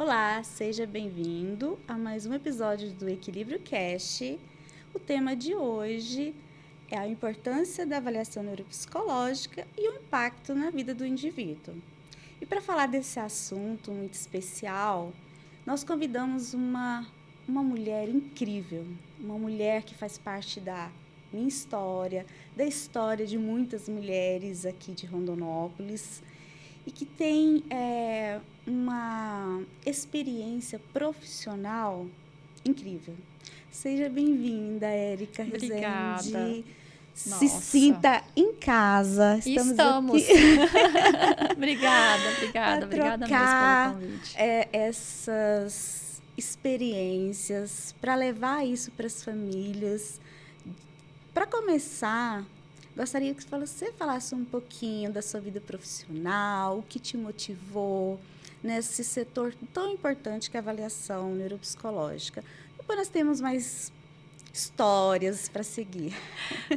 Olá, seja bem-vindo a mais um episódio do Equilíbrio Cast. O tema de hoje é a importância da avaliação neuropsicológica e o impacto na vida do indivíduo. E para falar desse assunto muito especial, nós convidamos uma mulher incrível, uma mulher que faz parte da minha história, da história de muitas mulheres aqui de Rondonópolis, e que tem uma experiência profissional incrível. Seja bem-vinda, Érica Obrigada. Rezende. Se Nossa. sinta em casa. Estamos. Aqui Obrigada mesmo pelo convite. Essas experiências, para levar isso para as famílias. Para começar, gostaria que você falasse um pouquinho da sua vida profissional, o que te motivou nesse setor tão importante que é a avaliação neuropsicológica. Depois nós temos mais histórias para seguir.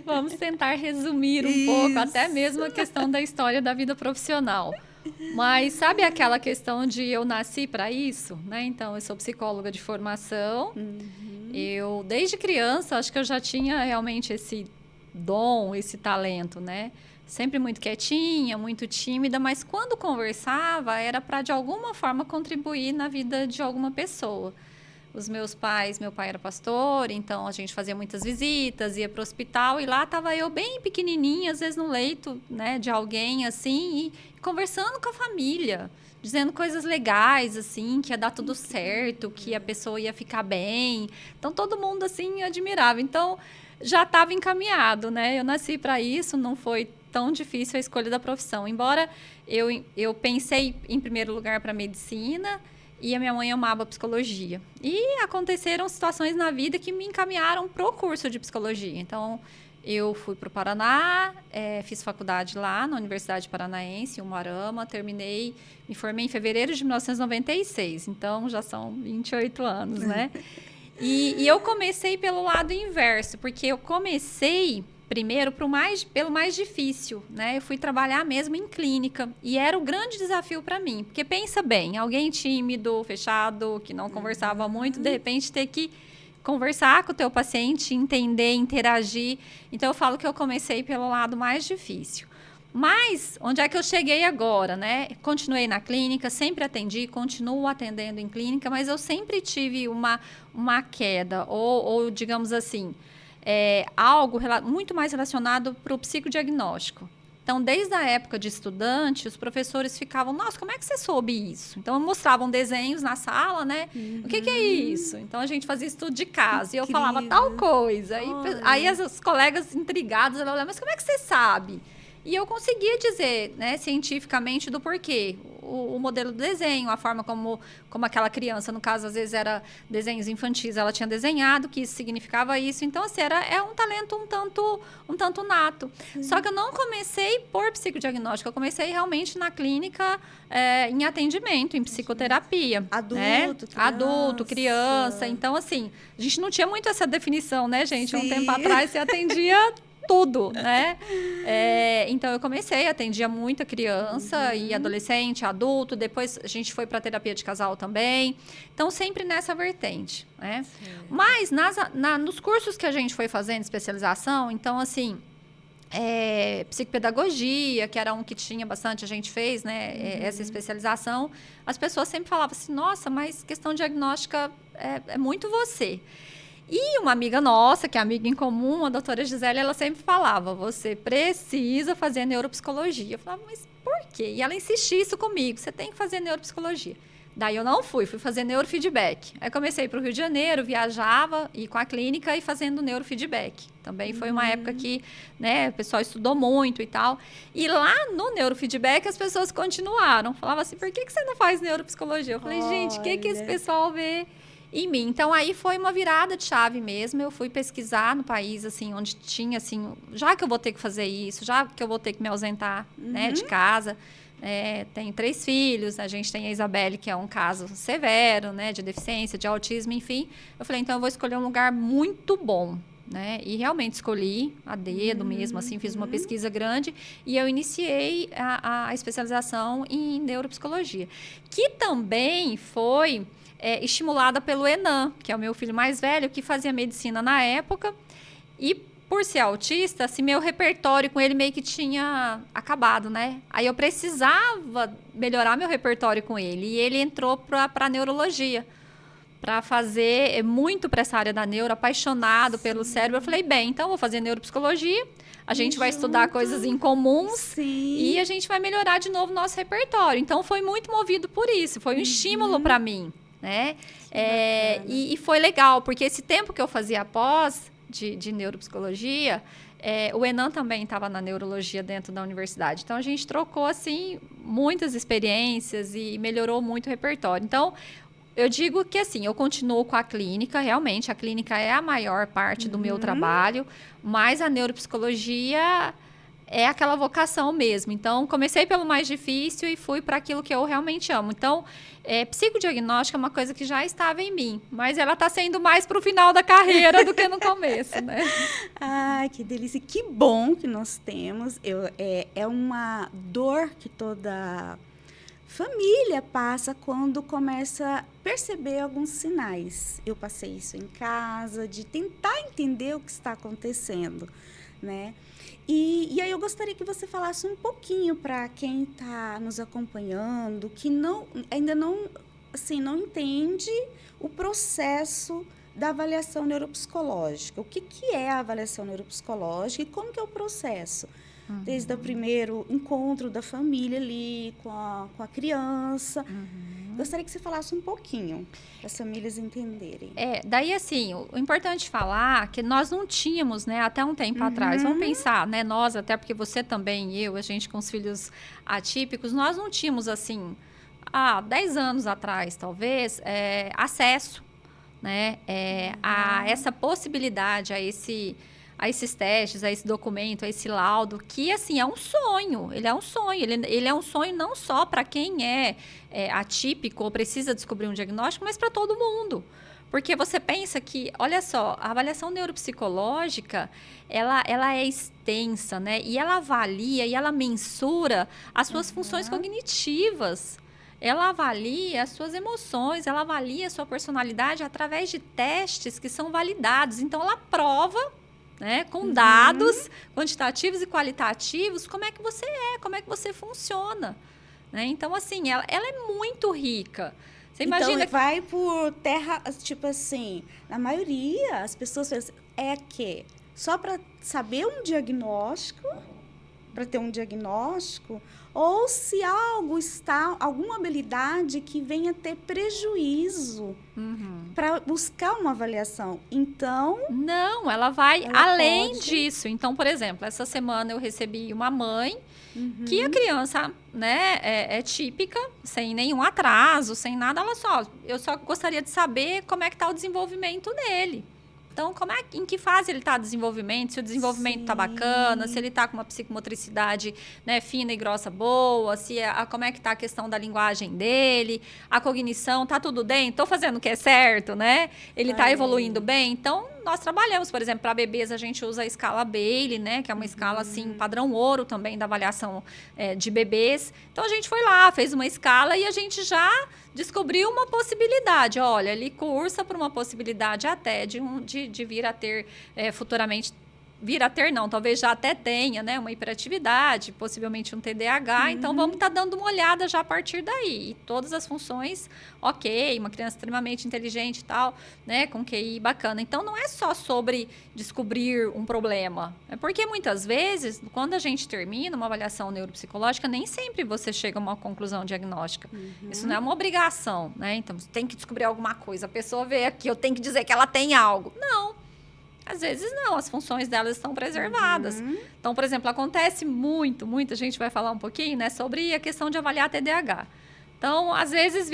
Vamos tentar resumir um pouco, até mesmo a questão da história da vida profissional. Mas sabe aquela questão de eu nasci para isso, né? Então, eu sou psicóloga de formação. Eu, desde criança, acho que eu já tinha realmente esse dom, esse talento, né? Sempre muito quietinha, muito tímida, mas quando conversava era para de alguma forma contribuir na vida de alguma pessoa. Meu pai era pastor, então a gente fazia muitas visitas, ia para o hospital e lá estava eu bem pequenininha, às vezes no leito, né, de alguém assim, e conversando com a família, dizendo coisas legais, assim, que ia dar tudo certo, que a pessoa ia ficar bem. Então todo mundo assim admirava. Então já estava encaminhado, né? Eu nasci para isso, não foi tão difícil a escolha da profissão. Embora eu pensei em primeiro lugar para medicina, e a minha mãe amava psicologia. E aconteceram situações na vida que me encaminharam para o curso de psicologia. Então, eu fui para o Paraná, fiz faculdade lá na Universidade Paranaense, em Umuarama, me formei em fevereiro de 1996. Então, já são 28 anos, né? E eu comecei pelo lado inverso, porque eu comecei primeiro pelo mais difícil, né? Eu fui trabalhar mesmo em clínica e era o grande desafio para mim, porque pensa bem, alguém tímido, fechado, que não conversava muito, de repente ter que conversar com o teu paciente, entender, interagir. Então eu falo que eu comecei pelo lado mais difícil. Mas onde é que eu cheguei agora, né? Continuei na clínica, sempre atendi, continuo atendendo em clínica, mas eu sempre tive uma queda, ou digamos assim, algo muito mais relacionado para o psicodiagnóstico. Então, desde a época de estudante, os professores ficavam, nossa, como é que você soube isso? Então, mostravam desenhos na sala, né? O que é isso? Então, a gente fazia estudo de caso. E eu falava tal coisa. Aí as colegas intrigadas, ela olhava, mas como é que você sabe? E eu conseguia dizer, né, cientificamente do porquê. O modelo do desenho, a forma como aquela criança, no caso, às vezes era desenhos infantis, ela tinha desenhado, que isso significava isso. Então, assim, é um talento um tanto nato. Só que eu não comecei por psicodiagnóstico, eu comecei realmente na clínica, em atendimento, em psicoterapia. Adulto, criança. Então, assim, a gente não tinha muito essa definição, né, gente? Sim. Um tempo atrás, você atendia tudo, né? Então, eu atendia muita criança e adolescente, adulto. Depois, a gente foi para terapia de casal também. Então, sempre nessa vertente, né? Mas, nos cursos que a gente foi fazendo, especialização, então, assim, psicopedagogia, que era um que tinha bastante, a gente fez, né? Essa especialização. As pessoas sempre falavam assim, nossa, mas questão diagnóstica é muito você. E uma amiga nossa, que é amiga em comum, a doutora Gisele, ela sempre falava, você precisa fazer neuropsicologia. Eu falava, mas por quê? E ela insistia isso comigo, você tem que fazer neuropsicologia. Daí eu não fui fazer neurofeedback. Aí comecei para o Rio de Janeiro, viajava, e com a clínica e fazendo neurofeedback. Também foi uma época que, né, o pessoal estudou muito e tal. E lá no neurofeedback as pessoas continuaram. Falavam assim, por que você não faz neuropsicologia? Eu falei, gente, o que esse pessoal vê em mim? Então, aí foi uma virada de chave mesmo. Eu fui pesquisar no país, assim, onde tinha, assim, já que eu vou ter que fazer isso, já que eu vou ter que me ausentar, né, de casa. Tenho 3 filhos, a gente tem a Isabelle, que é um caso severo, né, de deficiência, de autismo, enfim. Eu falei, então eu vou escolher um lugar muito bom, né? E realmente escolhi a dedo mesmo, assim, fiz uma pesquisa grande e eu iniciei a especialização em neuropsicologia, que também foi estimulada pelo Enan, que é o meu filho mais velho, que fazia medicina na época. E por ser autista, assim, meu repertório com ele meio que tinha acabado, né? Aí eu precisava melhorar meu repertório com ele. E ele entrou para neurologia, para fazer muito para essa área da neuro, apaixonado pelo cérebro. Eu falei, bem, então vou fazer neuropsicologia, a gente vai estudar coisas em comuns e a gente vai melhorar de novo o nosso repertório. Então foi muito movido por isso, foi um estímulo para mim, né? E foi legal, porque esse tempo que eu fazia após de neuropsicologia, o Enan também estava na neurologia dentro da universidade. Então, a gente trocou, assim, muitas experiências e melhorou muito o repertório. Então, eu digo que, assim, eu continuo com a clínica, realmente, a clínica é a maior parte do meu trabalho, mas a neuropsicologia é aquela vocação mesmo. Então, comecei pelo mais difícil e fui para aquilo que eu realmente amo. Então, psicodiagnóstico é uma coisa que já estava em mim, mas ela está sendo mais para o final da carreira do que no começo, né? Ai, que delícia. Que bom que nós temos. É uma dor que toda família passa quando começa a perceber alguns sinais. Eu passei isso em casa, de tentar entender o que está acontecendo, né? E aí eu gostaria que você falasse um pouquinho para quem está nos acompanhando, que ainda não entende o processo da avaliação neuropsicológica. O que é a avaliação neuropsicológica e como que é o processo? Desde o primeiro encontro da família ali com a criança. Gostaria que você falasse um pouquinho, para as famílias entenderem. Daí, assim, o importante falar que nós não tínhamos, né, até um tempo atrás, vamos pensar, né, nós, até porque você também, a gente com os filhos atípicos, nós não tínhamos, assim, há 10 anos atrás, talvez, acesso, né, a essa possibilidade, a esses testes, a esse documento, a esse laudo, que, assim, é um sonho. Ele é um sonho. Ele é um sonho não só para quem é atípico ou precisa descobrir um diagnóstico, mas para todo mundo. Porque você pensa que, olha só, a avaliação neuropsicológica, ela é extensa, né? E ela avalia e ela mensura as suas funções cognitivas. Ela avalia as suas emoções, ela avalia a sua personalidade através de testes que são validados. Então, ela prova, né, com dados quantitativos e qualitativos, como é que você como é que você funciona, né? Então, assim, ela é muito rica. Você imagina então, vai por terra, tipo assim, na maioria, as pessoas pensam, que só para saber um diagnóstico, para ter um diagnóstico, ou se alguma habilidade que venha ter prejuízo para buscar uma avaliação. Então... Não, ela vai além disso. Então, por exemplo, essa semana eu recebi uma mãe que a criança, né, é típica, sem nenhum atraso, sem nada. Eu só gostaria de saber como é que está o desenvolvimento dele. Então, em que fase ele está de desenvolvimento, se o desenvolvimento está bacana, se ele está com uma psicomotricidade, né, fina e grossa boa, como é que está a questão da linguagem dele, a cognição, está tudo bem? Estou fazendo o que é certo, né? Ele está evoluindo bem? Então, nós trabalhamos, por exemplo, para bebês, a gente usa a escala Bayley, né, que é uma escala, assim, padrão ouro também da avaliação de bebês. Então, a gente foi lá, fez uma escala e a gente já descobriu uma possibilidade. Olha, ele cursa por uma possibilidade até de vir a ter futuramente... Vir a ter, não, talvez já até tenha, né, uma hiperatividade, possivelmente um TDAH, então vamos estar dando uma olhada já a partir daí. E todas as funções, ok, uma criança extremamente inteligente e tal, né, com QI bacana. Então, não é só sobre descobrir um problema, é porque muitas vezes, quando a gente termina uma avaliação neuropsicológica, nem sempre você chega a uma conclusão diagnóstica. Isso não é uma obrigação, né, então você tem que descobrir alguma coisa, a pessoa vê aqui, eu tenho que dizer que ela tem algo. Não. Às vezes não, as funções delas estão preservadas. Então, por exemplo, acontece muita gente vai falar um pouquinho, né, sobre a questão de avaliar TDAH. Então, às vezes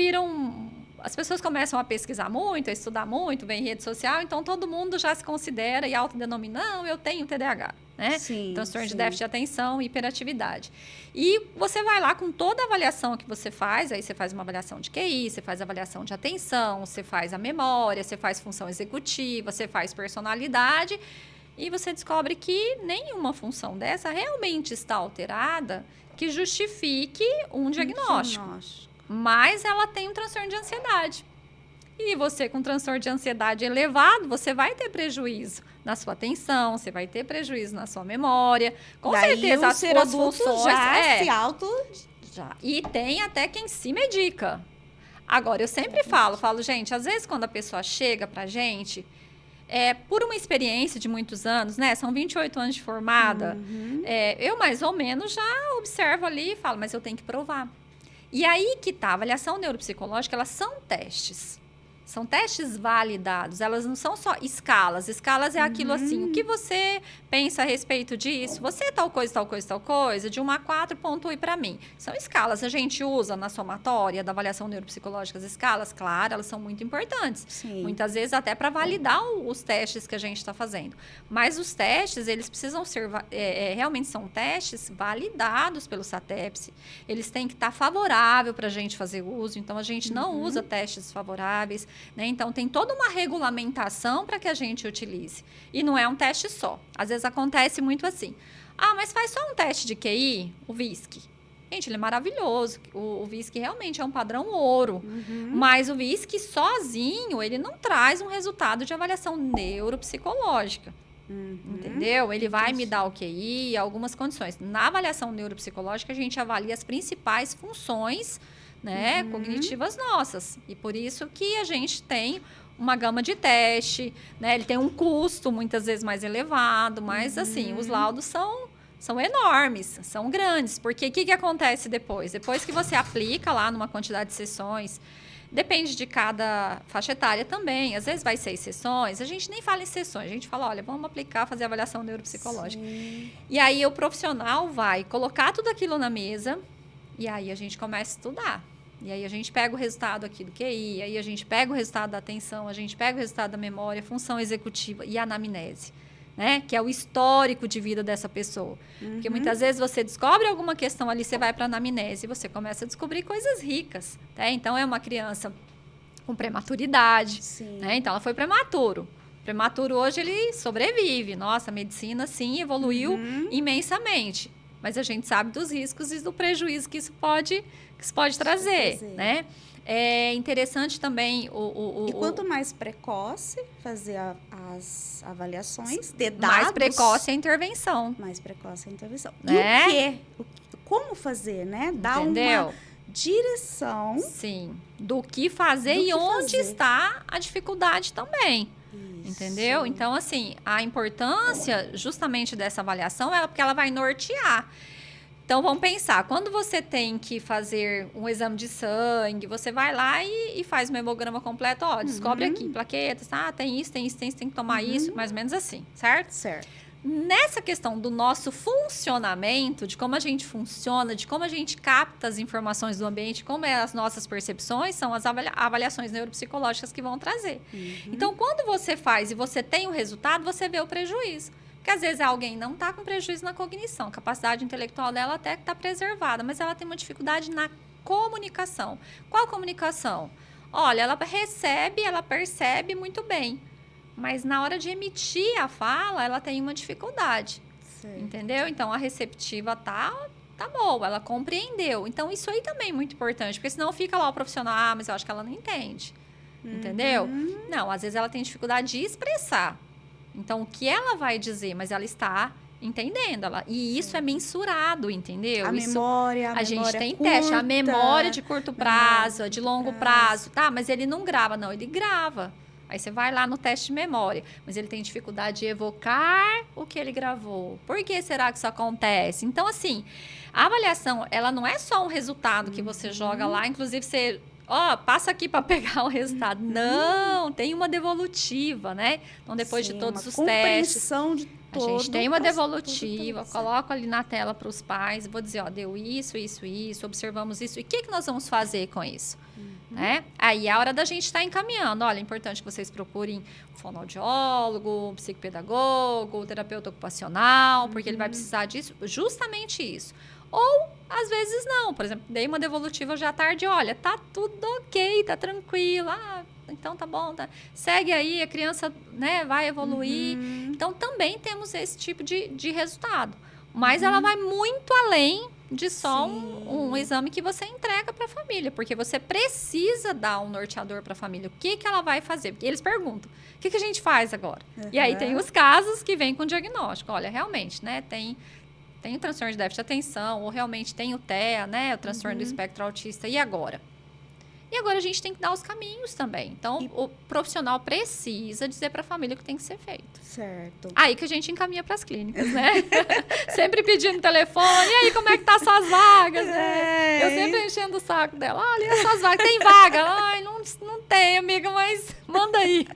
as pessoas começam a pesquisar muito, a estudar muito, vem em rede social, então todo mundo já se considera e autodenomina, não, eu tenho TDAH. né? Sim, Transtorno de sim. déficit de atenção e hiperatividade. E você vai lá com toda a avaliação que você faz, aí você faz uma avaliação de QI, você faz avaliação de atenção, você faz a memória, você faz função executiva, você faz personalidade, e você descobre que nenhuma função dessa realmente está alterada que justifique um diagnóstico. Mas ela tem um transtorno de ansiedade. E você com transtorno de ansiedade elevado, você vai ter prejuízo na sua atenção, você vai ter prejuízo na sua memória. Com certeza as suas funções já se auto... Já. E tem até quem se medica. Agora, eu sempre falo, gente, às vezes quando a pessoa chega pra gente, por uma experiência de muitos anos, né? São 28 anos de formada, eu mais ou menos já observo ali e falo, mas eu tenho que provar. E aí que tá, a avaliação neuropsicológica, elas são testes. São testes validados, elas não são só escalas. Escalas é aquilo assim, o que você pensa a respeito disso? Você é tal coisa, tal coisa, tal coisa, de 1 a 4, pontue para mim. São escalas, a gente usa na somatória da avaliação neuropsicológica as escalas, claro, elas são muito importantes. Sim. Muitas vezes até para validar os testes que a gente está fazendo. Mas os testes, eles precisam ser, realmente são testes validados pelo SATEPS. Eles têm que estar favorável para a gente fazer uso, então a gente não usa testes favoráveis. Né? Então, tem toda uma regulamentação para que a gente utilize. E não é um teste só. Às vezes acontece muito assim. Ah, mas faz só um teste de QI, o VISC. Gente, ele é maravilhoso. O VISC realmente é um padrão ouro. Mas o VISC sozinho, ele não traz um resultado de avaliação neuropsicológica. Entendeu? Ele vai me dar o QI, algumas condições. Na avaliação neuropsicológica, a gente avalia as principais funções, né, cognitivas nossas. E por isso que a gente tem uma gama de teste, né? Ele tem um custo muitas vezes mais elevado, mas assim, os laudos são enormes, são grandes. Porque o que acontece depois? Depois que você aplica lá numa quantidade de sessões, depende de cada faixa etária também. Às vezes vai 6 sessões, a gente nem fala em sessões, a gente fala, olha, vamos aplicar, fazer avaliação neuropsicológica. Sim. E aí o profissional vai colocar tudo aquilo na mesa, e aí a gente começa a estudar. E aí a gente pega o resultado aqui do QI, aí a gente pega o resultado da atenção, a gente pega o resultado da memória, função executiva e anamnese, né? Que é o histórico de vida dessa pessoa. Porque muitas vezes você descobre alguma questão ali, você vai para a anamnese e você começa a descobrir coisas ricas. Né? Então, é uma criança com prematuridade, né? Então, ela foi prematuro. Prematuro hoje, ele sobrevive. Nossa, a medicina, sim, evoluiu imensamente. Mas a gente sabe dos riscos e do prejuízo que isso pode trazer, né? É interessante também E quanto mais precoce fazer as avaliações, ter dados... Mais precoce a intervenção. Mais precoce a intervenção. Né? E o quê? Como fazer, né? Dar uma direção... Sim, do que fazer e onde está a dificuldade também. Isso. Entendeu? Então, assim, a importância justamente dessa avaliação é porque ela vai nortear. Então, vamos pensar, quando você tem que fazer um exame de sangue, você vai lá e faz o hemograma completo, ó, descobre aqui, plaquetas, tem isso, tem que tomar isso, mais ou menos assim, certo? Certo. Nessa questão do nosso funcionamento, de como a gente funciona, de como a gente capta as informações do ambiente, como é as nossas percepções, são as avaliações neuropsicológicas que vão trazer. Então, quando você faz e você tem o resultado, você vê o prejuízo. Porque às vezes alguém não está com prejuízo na cognição, a capacidade intelectual dela até está preservada, mas ela tem uma dificuldade na comunicação. Qual comunicação? Olha, ela recebe, ela percebe muito bem, mas na hora de emitir a fala, ela tem uma dificuldade. Certo. Entendeu? Então, a receptiva tá boa, ela compreendeu. Então, isso aí também é muito importante, porque senão fica lá o profissional, mas eu acho que ela não entende. Entendeu? Não, às vezes ela tem dificuldade de expressar. Então, o que ela vai dizer, mas ela está entendendo. E isso é mensurado, entendeu? A memória gente tem curta, teste. A memória de curto prazo, a de longo prazo. Tá, mas ele não grava. Não, ele grava. Aí você vai lá no teste de memória. Mas ele tem dificuldade de evocar o que ele gravou. Por que será que isso acontece? Então, assim, a avaliação, ela não é só um resultado que você joga lá. Inclusive, você... passa aqui para pegar o resultado. Não, tem uma devolutiva, né? Então, depois de todos os testes, de a gente tem uma devolutiva, coloco ali na tela para os pais, vou dizer, deu isso, observamos isso. E o que nós vamos fazer com isso? né? Aí é a hora da gente estar encaminhando. Olha, é importante que vocês procurem um fonoaudiólogo, um psicopedagogo, um terapeuta ocupacional, porque ele vai precisar disso, justamente isso. Ou, às vezes, não. Por exemplo, dei uma devolutiva hoje à tarde, olha, tá tudo ok, tá tranquilo. Ah, então tá bom, tá. Segue aí, a criança, né, vai evoluir. Então, também temos esse tipo de resultado. Mas ela vai muito além de só um exame que você entrega para a família, porque você precisa dar um norteador para a família. O que ela vai fazer? Porque eles perguntam, o que a gente faz agora? E aí tem os casos que vêm com diagnóstico. Olha, realmente, né, tem o transtorno de déficit de atenção, ou realmente tem o TEA, né, o transtorno do espectro autista, e agora? E agora a gente tem que dar os caminhos também. Então, o profissional precisa dizer para a família o que tem que ser feito. Certo. Aí que a gente encaminha para as clínicas, né? Sempre pedindo telefone. E aí, como é que tá as suas vagas, né? Eu sempre enchendo o saco dela. Olha, e as suas vagas? Tem vaga? Ai, não tem, amiga, mas manda aí.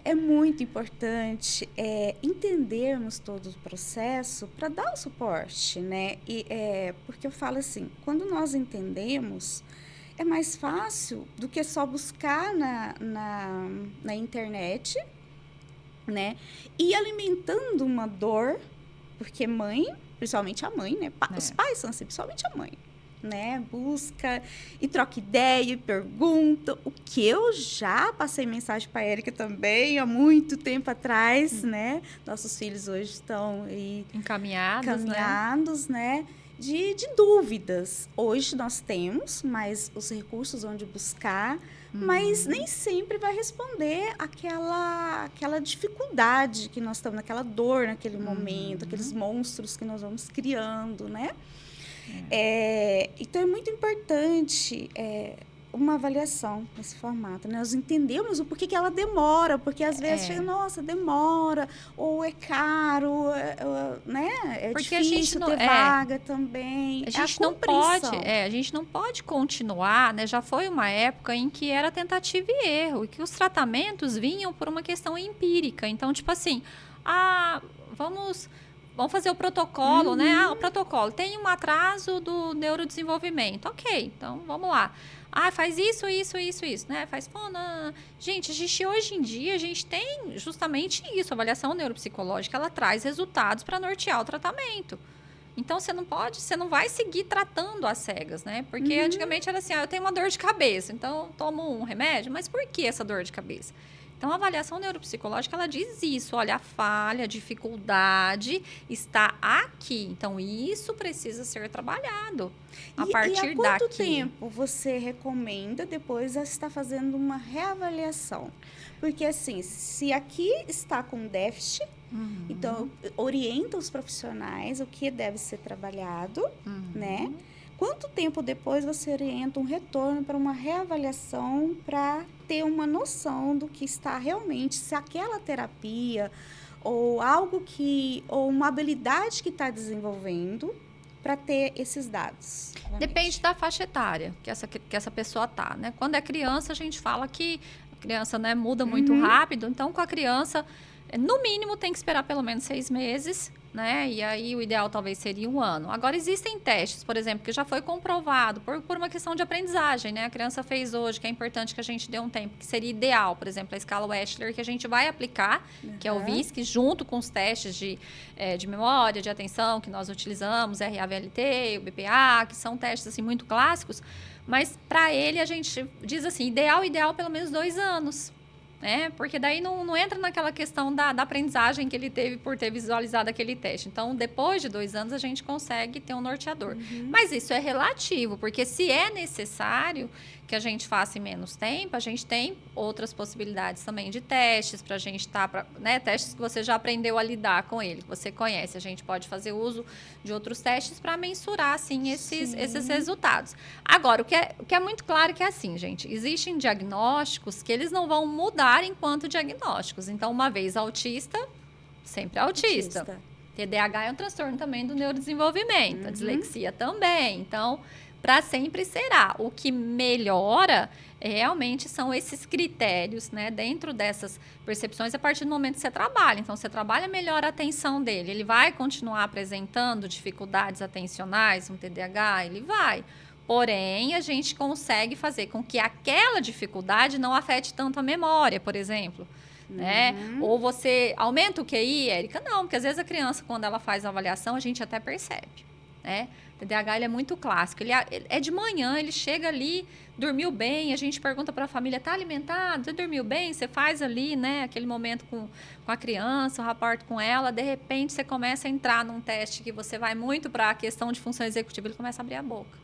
É muito importante entendermos todo o processo para dar o suporte, né? Porque eu falo assim, quando nós entendemos, é mais fácil do que só buscar na internet, né? E alimentando uma dor, porque mãe, principalmente a mãe, né? Os pais são assim, principalmente a mãe, né? Busca e troca ideia e pergunta. O que eu já passei mensagem para a Érica também há muito tempo atrás, né? Nossos filhos hoje estão aí encaminhados, né? De dúvidas. Hoje nós temos mais os recursos onde buscar, mas nem sempre vai responder aquela dificuldade que nós estamos, aquela dor naquele momento, aqueles monstros que nós vamos criando, né? Então, é muito importante uma avaliação nesse formato, né? Nós entendemos o porquê que ela demora, porque às vezes chega, nossa, demora, ou é caro, né? É porque difícil ter vaga também. A gente não pode continuar, né? Já foi uma época em que era tentativa e erro, e que os tratamentos vinham por uma questão empírica. Então, tipo assim, vamos fazer o protocolo, né? O protocolo tem um atraso do neurodesenvolvimento. Ok, então vamos lá. Faz isso, né? Faz fono. Gente, hoje em dia, a gente tem justamente isso. A avaliação neuropsicológica, ela traz resultados para nortear o tratamento. Então, você não vai seguir tratando às cegas, né? Porque antigamente era assim, eu tenho uma dor de cabeça, então tomo um remédio. Mas por que essa dor de cabeça? Então, a avaliação neuropsicológica, ela diz isso. Olha, a falha, a dificuldade está aqui. Então, isso precisa ser trabalhado a partir daqui. E há quanto tempo você recomenda depois estar fazendo uma reavaliação? Porque, assim, se aqui está com déficit, então, orienta os profissionais o que deve ser trabalhado, né? Quanto tempo depois você orienta um retorno para uma reavaliação para ter uma noção do que está realmente, se aquela terapia ou ou uma habilidade que está desenvolvendo para ter esses dados? Depende da faixa etária que essa pessoa está, né? Quando é criança, a gente fala que a criança, né, muda muito rápido, então com a criança, no mínimo, tem que esperar pelo menos 6 meses, né? E aí o ideal talvez seria 1 ano. Agora, existem testes, por exemplo, que já foi comprovado por uma questão de aprendizagem, né? A criança fez hoje, que é importante que a gente dê um tempo, que seria ideal, por exemplo, a escala Wechsler, que a gente vai aplicar, que é o VISC, junto com os testes de memória, de atenção que nós utilizamos, RAVLT, o BPA, que são testes assim, muito clássicos, mas para ele a gente diz assim, ideal pelo menos 2 anos. Porque daí não entra naquela questão da aprendizagem que ele teve por ter visualizado aquele teste. Então, depois de 2 anos, a gente consegue ter um norteador. Mas isso é relativo, porque se é necessário que a gente faça em menos tempo, a gente tem outras possibilidades também de testes, para a gente testes que você já aprendeu a lidar com ele, que você conhece. A gente pode fazer uso de outros testes para mensurar, assim, esses resultados. Agora, o que é muito claro que é assim, gente, existem diagnósticos que eles não vão mudar enquanto diagnósticos. Então, uma vez autista, sempre autista. TDAH é um transtorno também do neurodesenvolvimento, a dislexia também. Então, para sempre será. O que melhora realmente são esses critérios, né? Dentro dessas percepções, a partir do momento que você trabalha. Então, você trabalha melhor a atenção dele. Ele vai continuar apresentando dificuldades atencionais, um TDAH? Ele vai. Porém, a gente consegue fazer com que aquela dificuldade não afete tanto a memória, por exemplo. Né? Ou você aumenta o QI, Érica? Não, porque às vezes a criança, quando ela faz a avaliação, a gente até percebe. Né? O TDAH ele é muito clássico. Ele é de manhã, ele chega ali, dormiu bem, a gente pergunta para a família, tá alimentado? Você dormiu bem? Você faz ali, né, aquele momento com a criança, o rapport com ela, de repente você começa a entrar num teste que você vai muito para a questão de função executiva, ele começa a abrir a boca.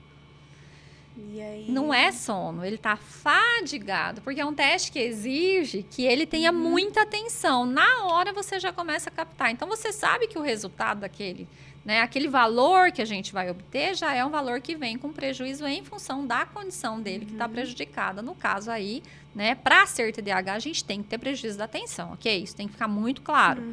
E aí... Não é sono, ele está fadigado, porque é um teste que exige que ele tenha muita atenção. Na hora você já começa a captar. Então você sabe que o resultado daquele, né, aquele valor que a gente vai obter já é um valor que vem com prejuízo em função da condição dele que está prejudicada. No caso aí, né, para ser TDAH, a gente tem que ter prejuízo da atenção, ok? Isso tem que ficar muito claro.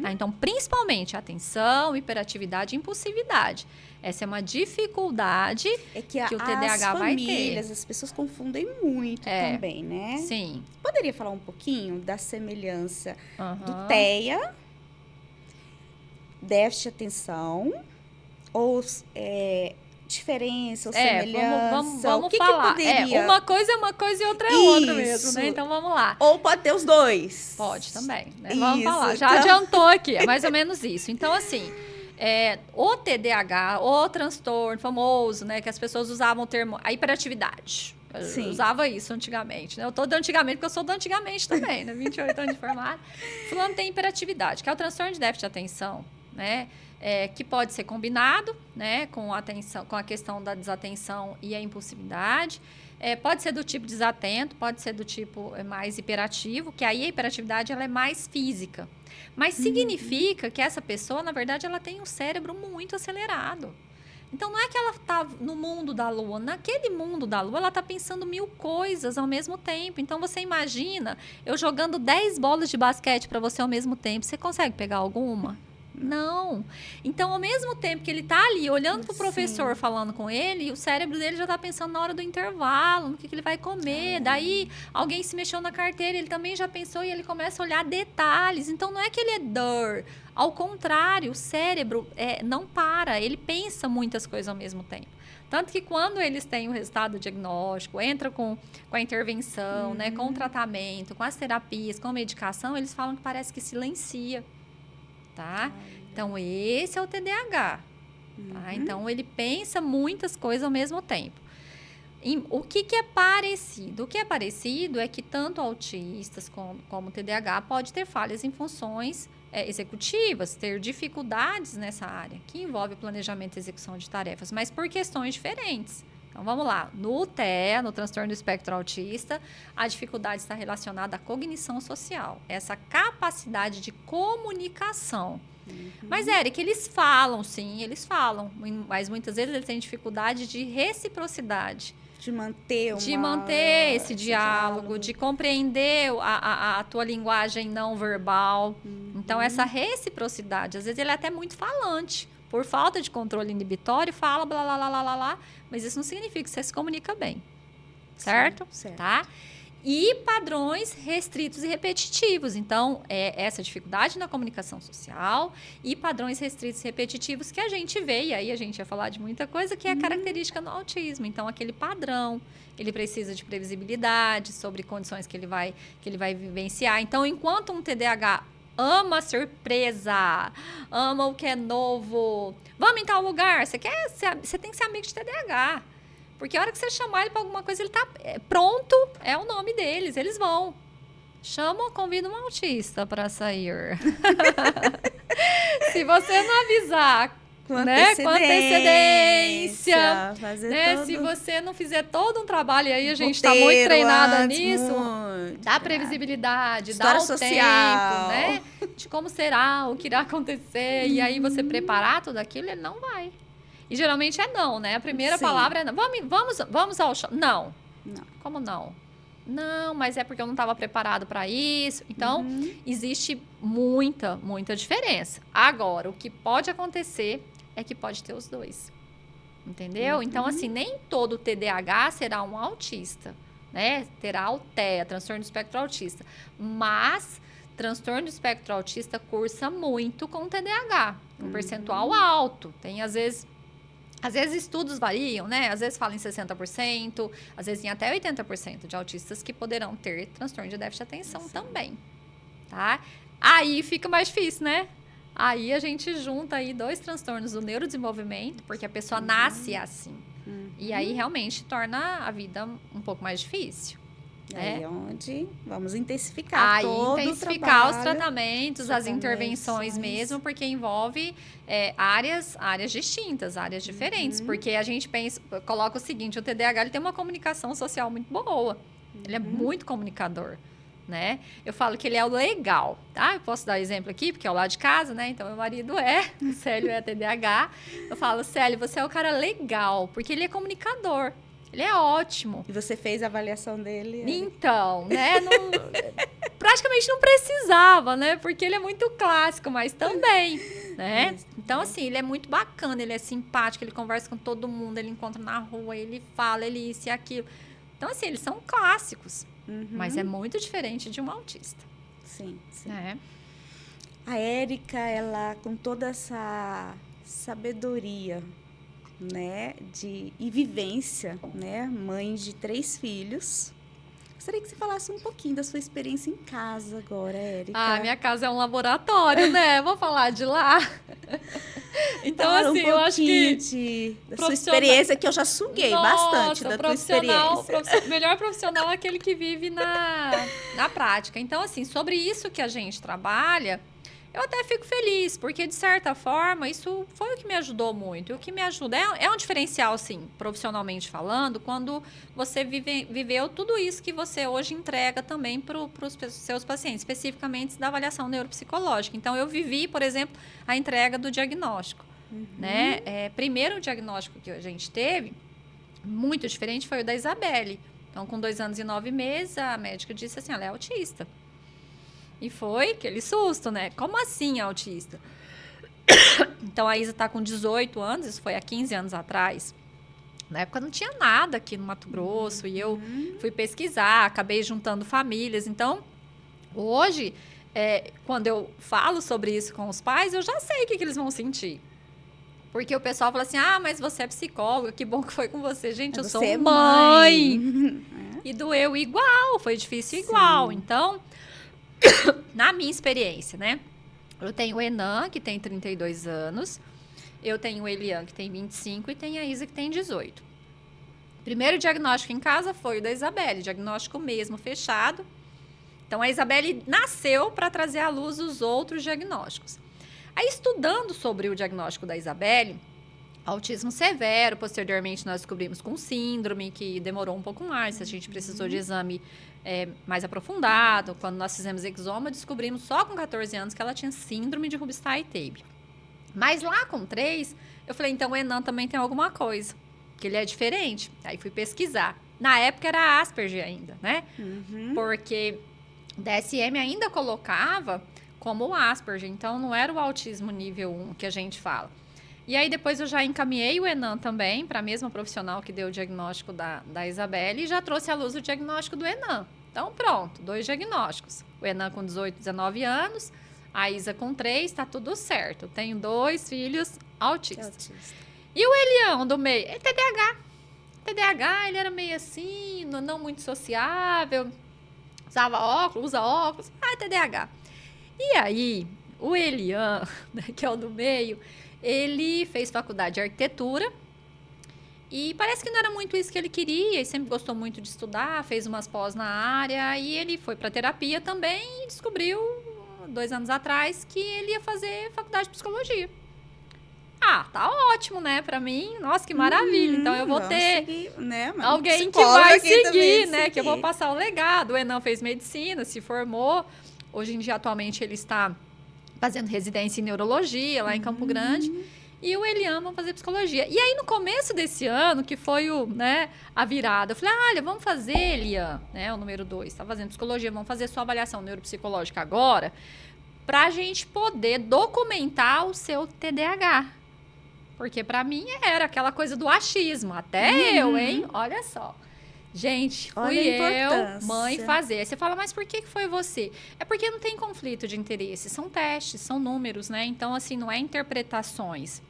Tá? Então, principalmente atenção, hiperatividade e impulsividade. Essa é uma dificuldade que o TDAH vai ter. As pessoas confundem muito também, né? Sim. Poderia falar um pouquinho da semelhança do TEA, déficit de atenção, ou diferença ou semelhança? Vamos falar. Que poderia... uma coisa é uma coisa e outra é outra mesmo, né? Então vamos lá. Ou pode ter os dois. Pode também, né? Vamos falar. Já adiantou aqui, é mais ou menos isso. Então, assim, o TDAH, o transtorno famoso, né? Que as pessoas usavam o termo, a hiperatividade. Eu usava isso antigamente, né? Eu tô do antigamente porque eu sou do antigamente também, né? 28 anos de formado. Fulano tem hiperatividade, que é o transtorno de déficit de atenção, né? Que pode ser combinado, né, com a questão da desatenção e a impulsividade. Pode ser do tipo desatento, pode ser do tipo mais hiperativo, que aí a hiperatividade ela é mais física. Mas significa que essa pessoa, na verdade, ela tem um cérebro muito acelerado. Então, não é que ela está no mundo da lua. Naquele mundo da lua, ela está pensando 1000 coisas ao mesmo tempo. Então, você imagina eu jogando 10 bolas de basquete para você ao mesmo tempo. Você consegue pegar alguma? Não. Então, ao mesmo tempo que ele está ali olhando para o professor, falando com ele, o cérebro dele já está pensando na hora do intervalo, no que ele vai comer. Daí, alguém se mexeu na carteira, ele também já pensou e ele começa a olhar detalhes. Então, não é que ele é dor. Ao contrário, o cérebro não para, ele pensa muitas coisas ao mesmo tempo. Tanto que quando eles têm o resultado diagnóstico, entra com a intervenção, né, com o tratamento, com as terapias, com a medicação, eles falam que parece que silencia. Tá? Então, esse é o TDAH. Tá? Então, ele pensa muitas coisas ao mesmo tempo. O que é parecido? O que é parecido é que tanto autistas como TDAH pode ter falhas em funções executivas, ter dificuldades nessa área, que envolve planejamento e execução de tarefas, mas por questões diferentes. Então, vamos lá. No TEA, no transtorno do espectro autista, a dificuldade está relacionada à cognição social. Essa capacidade de comunicação. Mas, Érica, eles falam, sim, eles falam. Mas, muitas vezes, eles têm dificuldade de reciprocidade. De manter esse diálogo, de compreender a tua linguagem não verbal. Então, essa reciprocidade, às vezes, ele é até muito falante. Por falta de controle inibitório, fala blá, blá, blá, blá, blá, blá, mas isso não significa que você se comunica bem, certo? Sim, certo. Tá? E padrões restritos e repetitivos. Então, essa dificuldade na comunicação social e padrões restritos e repetitivos que a gente vê, e aí a gente ia falar de muita coisa, que é característica no autismo. Então, aquele padrão, ele precisa de previsibilidade sobre condições que ele vai vivenciar. Então, enquanto um TDAH ama a surpresa, ama o que é novo. Vamos em tal lugar. Você tem que ser amigo de TDAH. Porque a hora que você chamar ele para alguma coisa, ele tá pronto, é o nome deles, eles vão. Chamam, convidam um autista para sair. Se você não avisar com antecedência, né? Se você não fizer todo um trabalho, e aí a gente está muito treinada nisso, dá previsibilidade, dá o social. Tempo, né? De como será, o que irá acontecer, e aí você preparar tudo aquilo, ele não vai. E geralmente é não, né? A primeira palavra é não. Vamos ao show. Não. Como não? Não, mas é porque eu não estava preparado para isso. Então, existe muita, muita diferença. Agora, o que pode acontecer é que pode ter os dois. Entendeu? Então, assim, nem todo TDAH será um autista, né? Terá o TEA, transtorno do espectro autista. Mas, transtorno do espectro autista cursa muito com TDAH. Um percentual alto. Tem, às vezes, Às vezes estudos variam, né? Às vezes falam em 60%, às vezes em até 80% de autistas que poderão ter transtorno de déficit de atenção também, tá? Aí fica mais difícil, né? Aí a gente junta aí 2 transtornos do neurodesenvolvimento, porque a pessoa nasce assim. E aí realmente torna a vida um pouco mais difícil. Aí é onde vamos intensificar todo intensificar o os tratamentos, as intervenções mesmo, porque envolve áreas distintas, áreas diferentes. Porque a gente coloca o seguinte, o TDAH ele tem uma comunicação social muito boa. Ele é muito comunicador, né? Eu falo que ele é o legal, tá? Eu posso dar exemplo aqui, porque é o lado de casa, né? Então, meu marido o Célio é TDAH. Eu falo, Célio, você é o cara legal, porque ele é comunicador. Ele é ótimo. E você fez a avaliação dele? Então, né? Praticamente não precisava, né? Porque ele é muito clássico, mas também, né? Então, assim, ele é muito bacana, ele é simpático, ele conversa com todo mundo, ele encontra na rua, ele fala, ele isso e aquilo. Então, assim, eles são clássicos, mas é muito diferente de um autista. Sim, sim. É. A Érica, ela, com toda essa sabedoria, né, e vivência, né, mãe de 3 filhos. Gostaria que você falasse um pouquinho da sua experiência em casa agora, Érica. Minha casa é um laboratório, né? Vou falar de lá. Então, assim, eu acho que da sua experiência, que eu já suguei bastante da tua experiência. Melhor profissional é aquele que vive na prática. Então, assim, sobre isso que a gente trabalha, eu até fico feliz, porque, de certa forma, isso foi o que me ajudou muito. E o que me ajuda é um diferencial, sim, profissionalmente falando, quando você viveu tudo isso que você hoje entrega também para os seus pacientes, especificamente da avaliação neuropsicológica. Então, eu vivi, por exemplo, a entrega do diagnóstico. Né? Primeiro, o diagnóstico que a gente teve, muito diferente, foi o da Isabelle. Então, com 2 anos e 9 meses, a médica disse assim, ela é autista. E foi aquele susto, né? Como assim autista? Então, a Isa está com 18 anos, isso foi há 15 anos atrás. Na época não tinha nada aqui no Mato Grosso, e eu fui pesquisar, acabei juntando famílias. Então, hoje, quando eu falo sobre isso com os pais, eu já sei o que eles vão sentir. Porque o pessoal fala assim, mas você é psicóloga, que bom que foi com você. Gente, eu sou mãe. E doeu igual, foi difícil igual. Então, na minha experiência, né? Eu tenho o Enan, que tem 32 anos. Eu tenho o Elian, que tem 25. E tem a Isa, que tem 18. Primeiro diagnóstico em casa foi o da Isabelle. Diagnóstico mesmo, fechado. Então, a Isabelle nasceu para trazer à luz os outros diagnósticos. Aí, estudando sobre o diagnóstico da Isabelle, autismo severo, posteriormente nós descobrimos com síndrome, que demorou um pouco mais, a gente precisou de exame mais aprofundado. Quando nós fizemos exoma, descobrimos só com 14 anos que ela tinha síndrome de Rubinstein-Taube. Mas lá com 3, eu falei, então o Enan também tem alguma coisa, que ele é diferente. Aí fui pesquisar. Na época era Asperger ainda, né? Porque o DSM ainda colocava como o Asperger, então não era o autismo nível 1 que a gente fala. E aí depois eu já encaminhei o Enan também para a mesma profissional que deu o diagnóstico da Isabelle e já trouxe à luz o diagnóstico do Enan. Então pronto, 2 diagnósticos. O Enan com 18, 19 anos, a Isa com 3, tá tudo certo. Tenho 2 filhos autistas. E o Elian do meio é TDAH. TDAH, ele era meio assim, não muito sociável, usa óculos, é TDAH. E aí, o Elian, né, que é o do meio, ele fez faculdade de arquitetura e parece que não era muito isso que ele queria, e sempre gostou muito de estudar, fez umas pós na área, e ele foi para terapia também e descobriu, 2 anos atrás, que ele ia fazer faculdade de psicologia. Tá ótimo, né? Pra mim, nossa, que maravilha. Então, eu vou ter seguir, né, alguém que vai seguir, né? Que eu vou passar o legado. O Enan fez medicina, se formou. Hoje em dia, atualmente, ele está fazendo residência em neurologia lá em Campo Grande. E o Elian vai fazer psicologia. E aí, no começo desse ano, que foi a virada, eu falei, olha, vamos fazer, Elian, né? O número 2, está fazendo psicologia, vamos fazer sua avaliação neuropsicológica agora, para a gente poder documentar o seu TDAH. Porque para mim era aquela coisa do achismo. Até eu, hein? Olha só. Gente, fui eu, mãe, fazer. Aí você fala, mas por que foi você? É porque não tem conflito de interesse. São testes, são números, né? Então, assim, não é interpretações.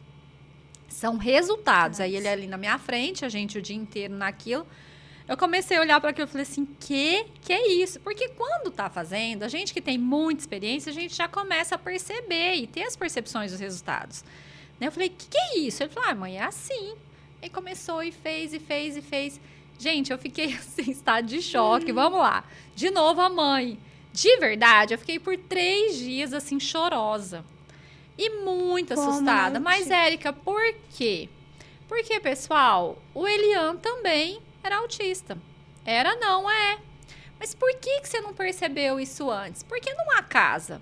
São resultados. Aí ele ali na minha frente, a gente o dia inteiro naquilo. Eu comecei a olhar para aquilo e falei assim, que é isso? Porque quando tá fazendo, a gente que tem muita experiência, a gente já começa a perceber e ter as percepções dos resultados. Eu falei, que é isso? Ele falou, mãe, é assim. Aí começou e fez. Gente, eu fiquei assim, em estado de choque. Vamos lá. De novo a mãe. De verdade, eu fiquei por 3 dias, assim, chorosa. E muito assustada. Mas, Érica, por quê? Porque, pessoal, o Elian também era autista. Era, não é. Mas por que você não percebeu isso antes? Porque numa casa,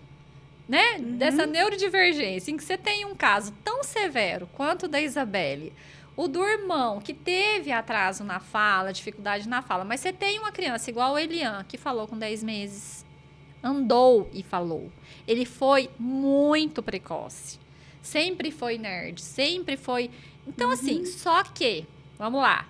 né, dessa neurodivergência, em que você tem um caso tão severo quanto o da Isabelle, o do irmão, que teve atraso na fala, dificuldade na fala, mas você tem uma criança igual o Elian, que falou com 10 meses, andou e falou. Ele foi muito precoce. Sempre foi nerd, sempre foi... Então, assim, só que, vamos lá,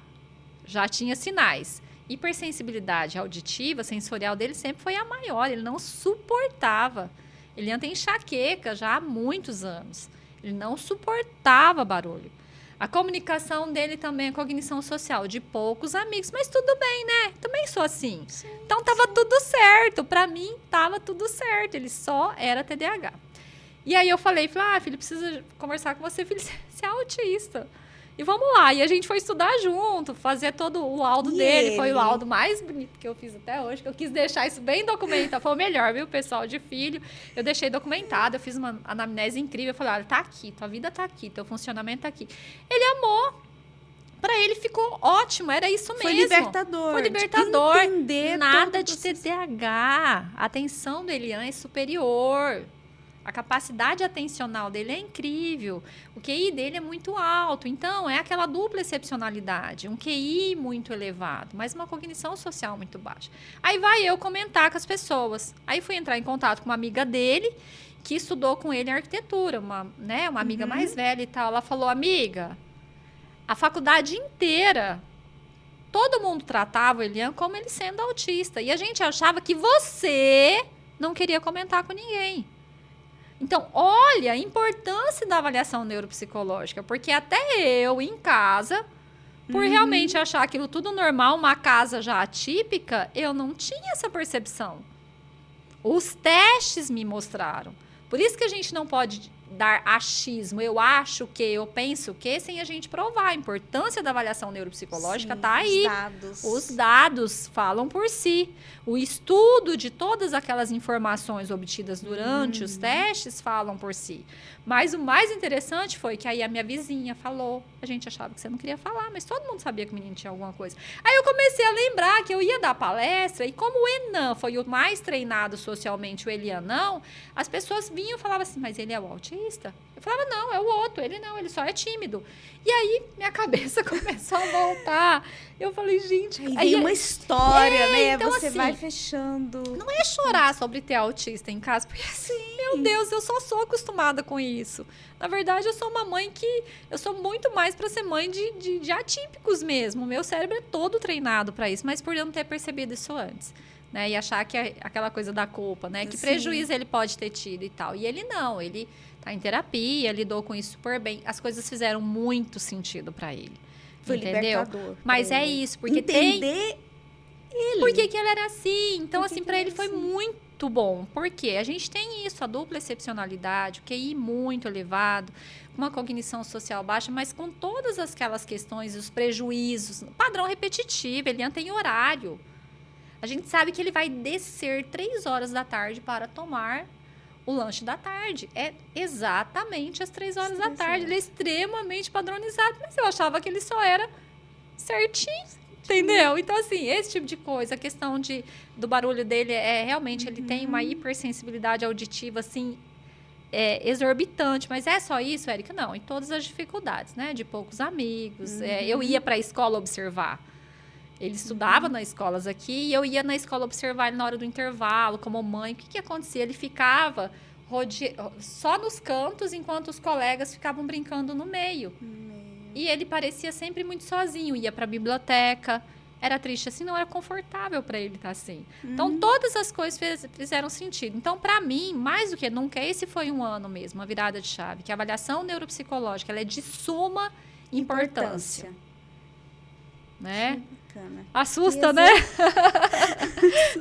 já tinha sinais. Hipersensibilidade auditiva, sensorial dele sempre foi a maior. Ele não suportava. Ele tem enxaqueca já há muitos anos. Ele não suportava barulho. A comunicação dele também, a cognição social, de poucos amigos. Mas tudo bem, né? Também sou assim. Sim, então, tava tudo certo. Para mim, tava tudo certo. Ele só era TDAH. E aí eu falei, filho, preciso conversar com você, filho, você é autista. E vamos lá. E a gente foi estudar junto, fazer todo o laudo dele. Foi o laudo mais bonito que eu fiz até hoje, que eu quis deixar isso bem documentado. Foi o melhor, viu, pessoal de filho. Eu deixei documentado, eu fiz uma anamnese incrível. Eu falei, olha, tá aqui, tua vida tá aqui, teu funcionamento tá aqui. Ele amou. Pra ele ficou ótimo, era isso mesmo. Foi libertador. Foi libertador. Entender nada de TDAH. A atenção do Elian é superior. A capacidade atencional dele é incrível. O QI dele é muito alto. Então, é aquela dupla excepcionalidade. Um QI muito elevado, mas uma cognição social muito baixa. Aí vai eu comentar com as pessoas. Aí fui entrar em contato com uma amiga dele, que estudou com ele em arquitetura. Uma amiga mais velha e tal. Ela falou, amiga, a faculdade inteira, todo mundo tratava o Elian como ele sendo autista. E a gente achava que você não queria comentar com ninguém. Então, olha a importância da avaliação neuropsicológica, porque até eu, em casa, por realmente achar aquilo tudo normal, uma casa já atípica, eu não tinha essa percepção. Os testes me mostraram. Por isso que a gente não pode dar achismo, eu acho que, eu penso que, sem a gente provar. A importância da avaliação neuropsicológica está aí. Os dados falam por si. O estudo de todas aquelas informações obtidas durante os testes falam por si. Mas o mais interessante foi que aí a minha vizinha falou. A gente achava que você não queria falar, mas todo mundo sabia que o menino tinha alguma coisa. Aí eu comecei a lembrar que eu ia dar palestra, e como o Enan foi o mais treinado socialmente, o Elian não, as pessoas vinham e falavam assim, mas ele é o autista? Eu falava, não, é o outro, ele não, ele só é tímido. E aí, minha cabeça começou a voltar. Eu falei, gente... Aí uma história, né? Então, você assim, vai fechando. Não é chorar sobre ter autista em casa, porque assim, meu Deus, eu só sou acostumada com isso. Na verdade, eu sou uma mãe que... Eu sou muito mais para ser mãe de atípicos mesmo. O meu cérebro é todo treinado para isso, mas por eu não ter percebido isso antes. Né? E achar que é aquela coisa da culpa, né? Que prejuízo ele pode ter tido e tal. E ele não, ele tá em terapia, lidou com isso super bem. As coisas fizeram muito sentido para ele. Foi entendeu? Libertador. Mas é isso, porque entender ele. Por que ele era assim? Então, assim, para ele foi muito bom. Porque a gente tem isso, a dupla excepcionalidade, o QI muito elevado, uma cognição social baixa, mas com todas aquelas questões, os prejuízos, padrão repetitivo, ele tem horário. A gente sabe que ele vai descer 3 horas da tarde para tomar o lanche da tarde. É exatamente às 3 horas da tarde. Ele é extremamente padronizado, mas eu achava que ele só era certinho, entendeu? Então, assim, esse tipo de coisa, a questão do barulho dele realmente, ele tem uma hipersensibilidade auditiva, assim, exorbitante. Mas é só isso, Érica? Não, e todas as dificuldades, né? De poucos amigos. Eu ia para a escola observar. Ele estudava nas escolas aqui e eu ia na escola observar ele na hora do intervalo, como mãe. O que acontecia? Ele ficava só nos cantos, enquanto os colegas ficavam brincando no meio. E ele parecia sempre muito sozinho. Ia para a biblioteca. era triste assim, não era confortável para ele estar assim. Então, todas as coisas fizeram sentido. Então, para mim, mais do que nunca, esse foi um ano mesmo, uma virada de chave, que a avaliação neuropsicológica, ela é de suma importância. Né? Bacana. Assusta, né?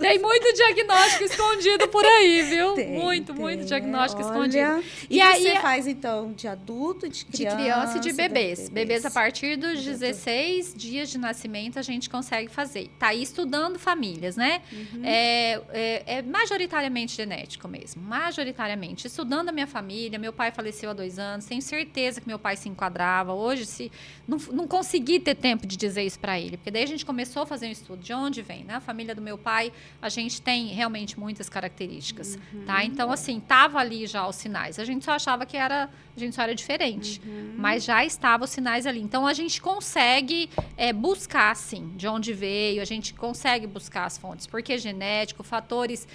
Tem muito diagnóstico escondido por aí, viu? Muito diagnóstico escondido. E aí você faz, então, de adulto, de criança e de bebês. Bebês a partir dos 16 dias de nascimento a gente consegue fazer. Tá aí estudando famílias, né? É majoritariamente genético mesmo. Majoritariamente. Estudando a minha família, meu pai faleceu há 2 anos, tenho certeza que meu pai se enquadrava. Hoje, não consegui ter tempo de dizer isso para ele, porque daí a gente começou a fazer um estudo de onde vem, né? A família do meu pai, a gente tem realmente muitas características, tá? Então, assim, tava ali já os sinais. A gente só achava que a gente só era diferente, mas já estavam os sinais ali. Então, a gente consegue buscar, sim, de onde veio, a gente consegue buscar as fontes, porque genético, fatores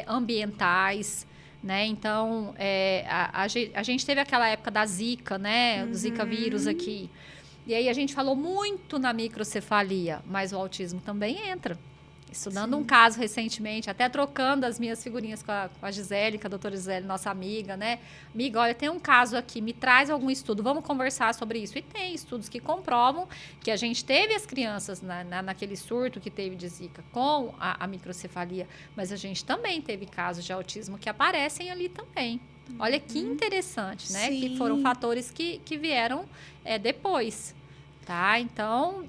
ambientais, né? Então, a gente teve aquela época da Zika, né? Do Zika vírus aqui. E aí a gente falou muito na microcefalia, mas o autismo também entra. Estudando um caso recentemente, até trocando as minhas figurinhas com a Gisele, com a doutora Gisele, nossa amiga, né? Amiga, olha, tem um caso aqui, me traz algum estudo, vamos conversar sobre isso. E tem estudos que comprovam que a gente teve as crianças naquele surto que teve de Zika com a microcefalia, mas a gente também teve casos de autismo que aparecem ali também. Olha que interessante, né? Que foram fatores que vieram depois, tá? Então,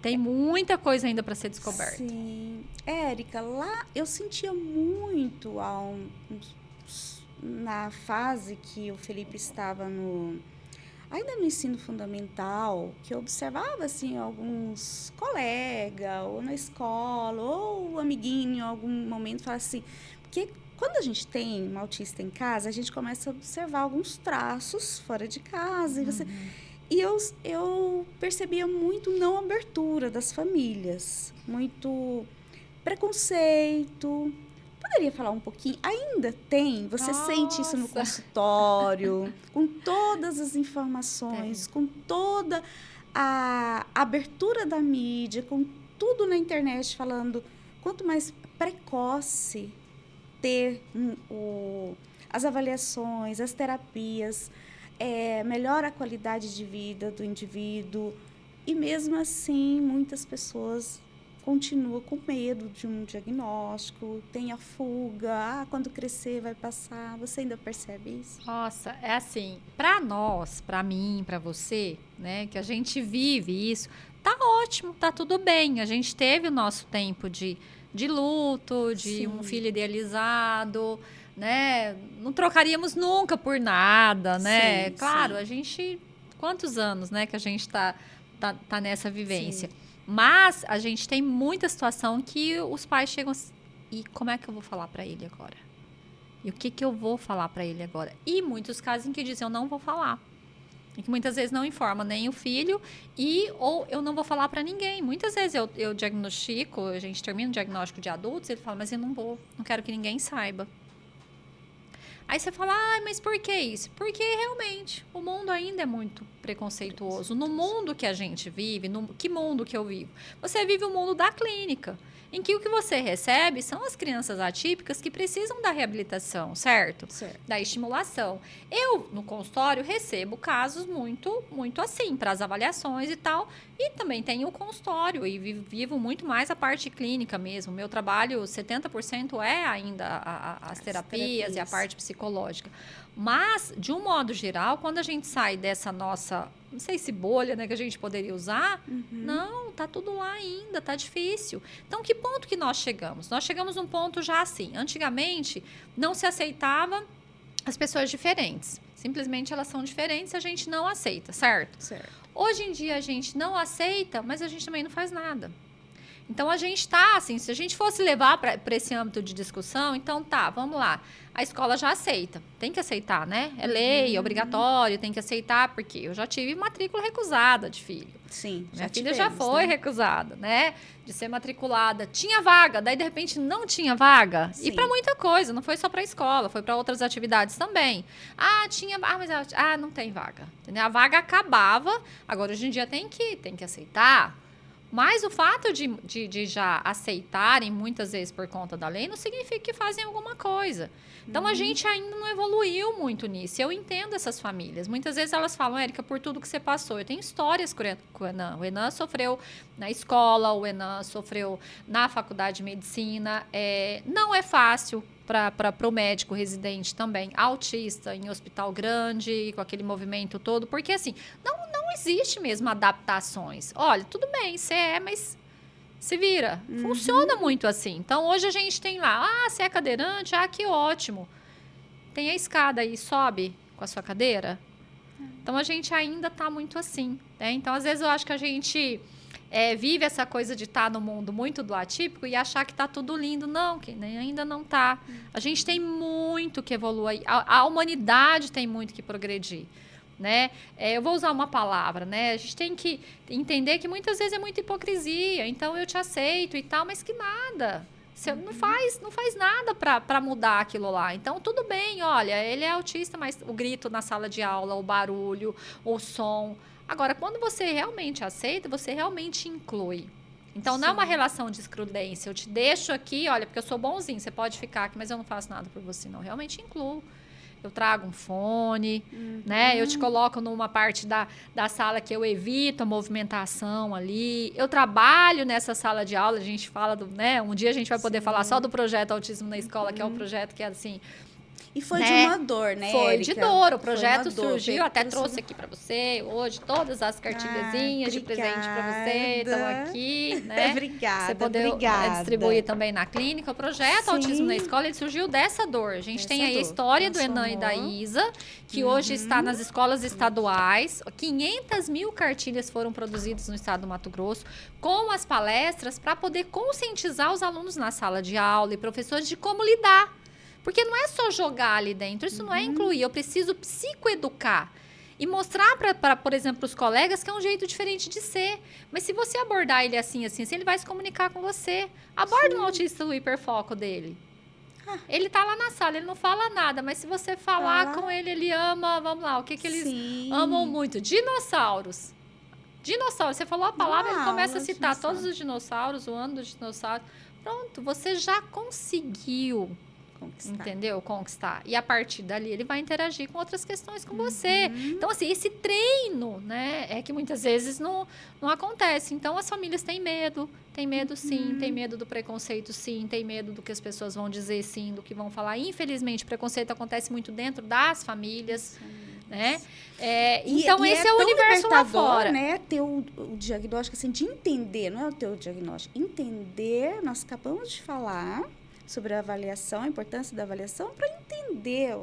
tem muita coisa ainda para ser descoberta. Sim. Érica, lá eu sentia muito na fase que o Felipe estava ainda no ensino fundamental, que eu observava, assim, alguns colegas, ou na escola, ou amiguinho, em algum momento, falava assim, porque quando a gente tem um autista em casa, a gente começa a observar alguns traços fora de casa. E eu percebia muito não abertura das famílias, muito preconceito. Poderia falar um pouquinho? Ainda tem? Você sente isso no consultório? Com todas as informações, com toda a abertura da mídia, com tudo na internet falando, quanto mais precoce ter as avaliações, as terapias, melhora a qualidade de vida do indivíduo. E mesmo assim, muitas pessoas continuam com medo de um diagnóstico, tem a fuga, quando crescer vai passar. Você ainda percebe isso? Nossa, é assim, para nós, para mim, para você, né, que a gente vive isso, tá ótimo, tá tudo bem. A gente teve o nosso tempo de luto, de um filho idealizado, né? Não trocaríamos nunca por nada, né? Claro, a gente... Quantos anos, né, que a gente tá nessa vivência? Mas a gente tem muita situação que os pais chegam assim, e como é que eu vou falar para ele agora? E o que eu vou falar para ele agora? E muitos casos em que dizem, eu não vou falar. E que muitas vezes não informa nem o filho ou eu não vou falar para ninguém. Muitas vezes eu diagnostico, a gente termina o diagnóstico de adultos, ele fala, mas eu não quero que ninguém saiba. Aí você fala, mas por que isso? Porque realmente o mundo ainda é muito preconceituoso. No mundo que a gente vive, que mundo que eu vivo? Você vive o mundo da clínica, em que o que você recebe são as crianças atípicas que precisam da reabilitação, certo? Da estimulação. Eu, no consultório, recebo casos muito, muito assim, para as avaliações e tal, e também tenho o consultório e vivo muito mais a parte clínica mesmo. Meu trabalho, 70% é ainda as terapias e a parte psicológica. Mas, de um modo geral, quando a gente sai dessa nossa, não sei se bolha, né, que a gente poderia usar, não, tá tudo lá ainda, tá difícil. Então, que ponto que nós chegamos? Nós chegamos num ponto já assim, antigamente não se aceitava as pessoas diferentes. Simplesmente elas são diferentes e a gente não aceita, certo? Hoje em dia a gente não aceita, mas a gente também não faz nada. Então, a gente está, assim, se a gente fosse levar para esse âmbito de discussão, então tá, vamos lá. A escola já aceita, tem que aceitar, né? É lei, é obrigatório, tem que aceitar, porque eu já tive matrícula recusada de filho. Sim, minha filha já foi recusada, né? De ser matriculada. Tinha vaga, daí de repente não tinha vaga. Sim. E para muita coisa, não foi só para a escola, foi para outras atividades também. Não tem vaga. Entendeu? A vaga acabava, agora hoje em dia tem que aceitar. Mas o fato de já aceitarem, muitas vezes por conta da lei, não significa que fazem alguma coisa. Então, a gente ainda não evoluiu muito nisso. Eu entendo essas famílias. Muitas vezes elas falam, Érica, por tudo que você passou. Eu tenho histórias com o Enan. O Enan sofreu na escola, o Enan sofreu na faculdade de medicina. Não é fácil para o médico residente também, autista, em hospital grande, com aquele movimento todo. Porque, assim, não existe mesmo adaptações. Olha, tudo bem, você mas se vira. Funciona muito assim. Então, hoje a gente tem lá, você é cadeirante, que ótimo. Tem a escada aí, sobe com a sua cadeira. Então, a gente ainda está muito assim, né? Então, às vezes, eu acho que a gente vive essa coisa de estar no mundo muito do atípico e achar que está tudo lindo. Não, que ainda não está. A gente tem muito que evoluir. A humanidade tem muito que progredir. Né? Eu vou usar uma palavra, né? A gente tem que entender que muitas vezes é muita hipocrisia. Então, eu te aceito e tal, mas que nada. Você não faz nada para mudar aquilo lá. Então, tudo bem, olha, ele é autista, mas o grito na sala de aula, o barulho, o som. Agora, quando você realmente aceita, você realmente inclui. Então, não é uma relação de excludência. Eu te deixo aqui, olha, porque eu sou bonzinho, você pode ficar aqui, mas eu não faço nada por você, não. Realmente incluo. Eu trago um fone, né? Eu te coloco numa parte da sala que eu evito a movimentação ali. Eu trabalho nessa sala de aula, a gente fala né? Um dia a gente vai poder falar só do projeto Autismo na Escola, que é um projeto que é assim... E foi de uma dor, né, Foi Érica? de dor. O projeto surgiu, até trouxe aqui para você hoje todas as cartilhazinhas de presente para você. Estão aqui, né? Obrigada, você poder distribuir também na clínica. O projeto Autismo na Escola, ele surgiu dessa dor. A gente tem aí a história do Enan e da Isa, que hoje está nas escolas estaduais. 500 mil cartilhas foram produzidas no estado do Mato Grosso, com as palestras para poder conscientizar os alunos na sala de aula e professores de como lidar. Porque não é só jogar ali dentro, isso não é incluir. Eu preciso psicoeducar e mostrar, por exemplo, os colegas que é um jeito diferente de ser. Mas se você abordar ele assim, ele vai se comunicar com você. Aborda um autista do hiperfoco dele. Ele tá lá na sala, ele não fala nada, mas se você falar com ele, ele ama, vamos lá, o que eles amam muito? Dinossauros. Dinossauros, você falou a palavra, ele começa a citar todos os dinossauros, o ano dos dinossauros. Pronto, você já conseguiu... Entendeu? Conquistar. E a partir dali ele vai interagir com outras questões com você. Então, assim, esse treino, né, é que muitas vezes não acontece. Então, as famílias têm medo sim, tem medo do preconceito sim, tem medo do que as pessoas vão dizer sim, do que vão falar. Infelizmente, o preconceito acontece muito dentro das famílias, né? Então, esse é o universo lá fora. Né? Ter o diagnóstico, assim, de entender, não é o teu diagnóstico, entender, nós acabamos de falar... sobre a avaliação, a importância da avaliação, para entender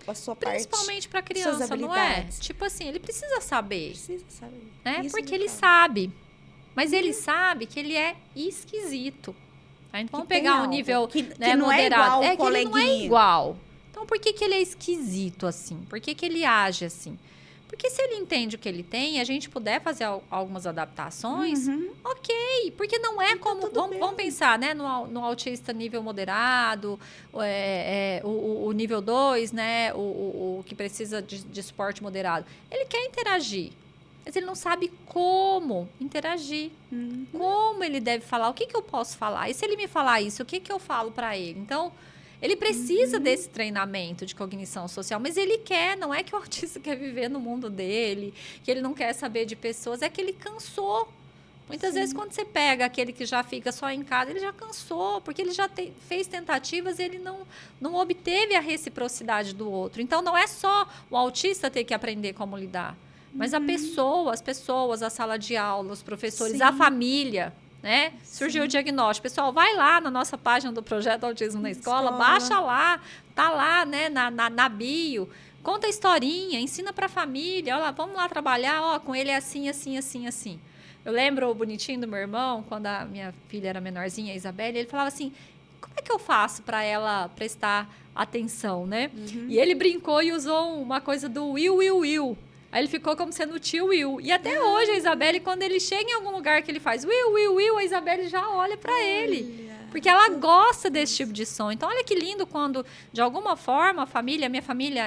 a sua parte. Principalmente para a criança, não é? Tipo assim, ele precisa saber. Precisa saber. Né? Porque ele sabe. Mas ele sabe que ele é esquisito. A gente vamos pegar um nível que não moderado. É igual, que ele não é igual. Então, por que ele é esquisito assim? Por que ele age assim? Porque se ele entende o que ele tem e a gente puder fazer algumas adaptações, ok. Porque não é como... Vamos pensar, né? No autista nível moderado, o nível 2, né? O que precisa de suporte moderado. Ele quer interagir, mas ele não sabe como interagir. Como ele deve falar, o que eu posso falar? E se ele me falar isso, o que eu falo para ele? Então... ele precisa desse treinamento de cognição social, mas ele quer, não é que o autista quer viver no mundo dele, que ele não quer saber de pessoas, é que ele cansou. Muitas vezes, quando você pega aquele que já fica só em casa, ele já cansou, porque ele já fez tentativas e ele não obteve a reciprocidade do outro. Então, não é só o autista ter que aprender como lidar, mas a pessoa, as pessoas, a sala de aula, os professores, a família... né? Surgiu o diagnóstico. Pessoal, vai lá na nossa página do Projeto Autismo na Escola, baixa lá, tá lá, né, na bio, conta a historinha, ensina pra família, olha, vamos lá trabalhar, com ele é assim, assim, assim, assim. Eu lembro o bonitinho do meu irmão, quando a minha filha era menorzinha, a Isabelle, ele falava assim, como é que eu faço para ela prestar atenção, né? E ele brincou e usou uma coisa do will. Aí ele ficou como sendo o tio Will. E até hoje, a Isabelle, quando ele chega em algum lugar que ele faz Will, a Isabelle já olha para ele. porque ela gosta desse tipo de som. Então, olha que lindo quando, de alguma forma, minha família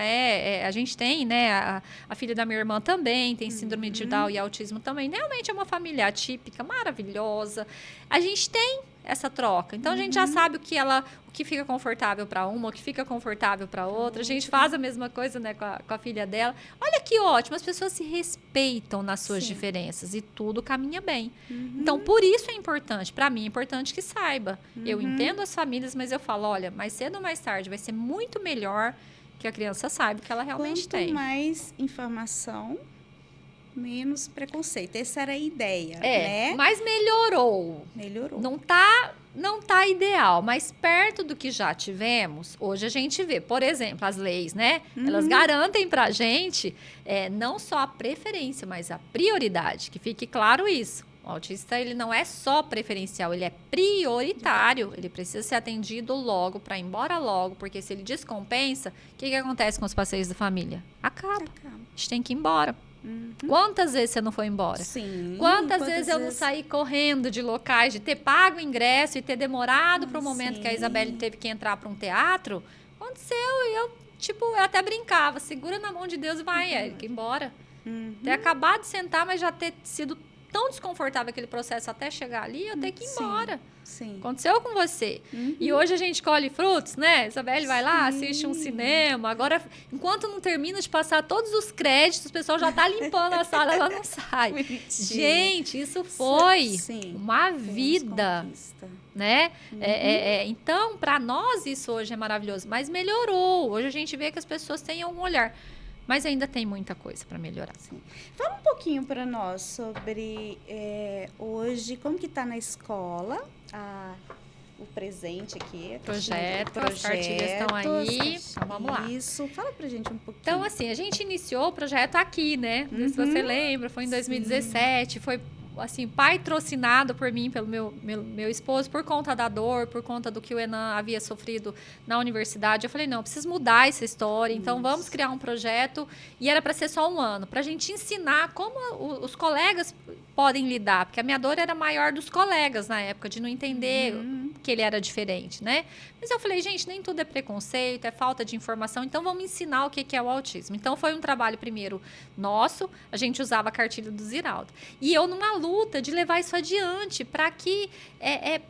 a gente tem, né, a filha da minha irmã também tem síndrome de Down e autismo também. Realmente é uma família atípica, maravilhosa. A gente tem essa troca. Então, a gente já sabe o que fica confortável para uma, o que fica confortável para outra. A gente faz a mesma coisa, né, com a filha dela. Olha que ótimo, as pessoas se respeitam nas suas diferenças e tudo caminha bem. Então, por isso é importante. Para mim, é importante que saiba. Eu entendo as famílias, mas eu falo, olha, mais cedo ou mais tarde vai ser muito melhor que a criança saiba o que ela realmente tem. Quanto mais informação, menos preconceito. Essa era a ideia, né? Mas melhorou. Não tá ideal, mas perto do que já tivemos, hoje a gente vê, por exemplo, as leis, né? Elas garantem pra gente não só a preferência, mas a prioridade, que fique claro isso. O autista, ele não é só preferencial, ele é prioritário. Ele precisa ser atendido logo, para ir embora logo, porque se ele descompensa, o que acontece com os passeios da família? Acaba. A gente tem que ir embora. Quantas vezes você não foi embora? Sim. Quantas vezes eu não saí correndo de locais, de ter pago o ingresso e ter demorado para o momento que a Isabelle teve que entrar para um teatro? Aconteceu e eu até brincava. Segura na mão de Deus e vai, Érica, embora. Ter acabado de sentar, mas já ter sido tão desconfortável aquele processo até chegar ali, eu ter que ir embora. Sim. Aconteceu com você. E hoje a gente colhe frutos, né? Isabelle vai lá, assiste um cinema. Agora, enquanto não termina de passar todos os créditos, o pessoal já tá limpando a sala, ela não sai. Gente, isso foi uma vida, né? Então, para nós isso hoje é maravilhoso, mas melhorou. Hoje a gente vê que as pessoas têm algum olhar. Mas ainda tem muita coisa para melhorar. Sim. Fala um pouquinho para nós sobre hoje, como que está na escola, o presente aqui. Projeto, as cartilhas estão aí. Então, vamos lá. Isso, fala pra gente um pouquinho. Então, assim, a gente iniciou o projeto aqui, né? Não sei se você lembra, foi em 2017, foi assim, patrocinado por mim, pelo meu esposo, por conta da dor, por conta do que o Enan havia sofrido na universidade. Eu falei, não, preciso mudar essa história, então vamos criar um projeto. E era para ser só um ano, para a gente ensinar como os colegas podem lidar, porque a minha dor era maior dos colegas na época, de não entender que ele era diferente, né? Mas eu falei, gente, nem tudo é preconceito, é falta de informação, então vamos ensinar o que é o autismo. Então foi um trabalho primeiro nosso, a gente usava a cartilha do Ziraldo. E eu numa luta de levar isso adiante para que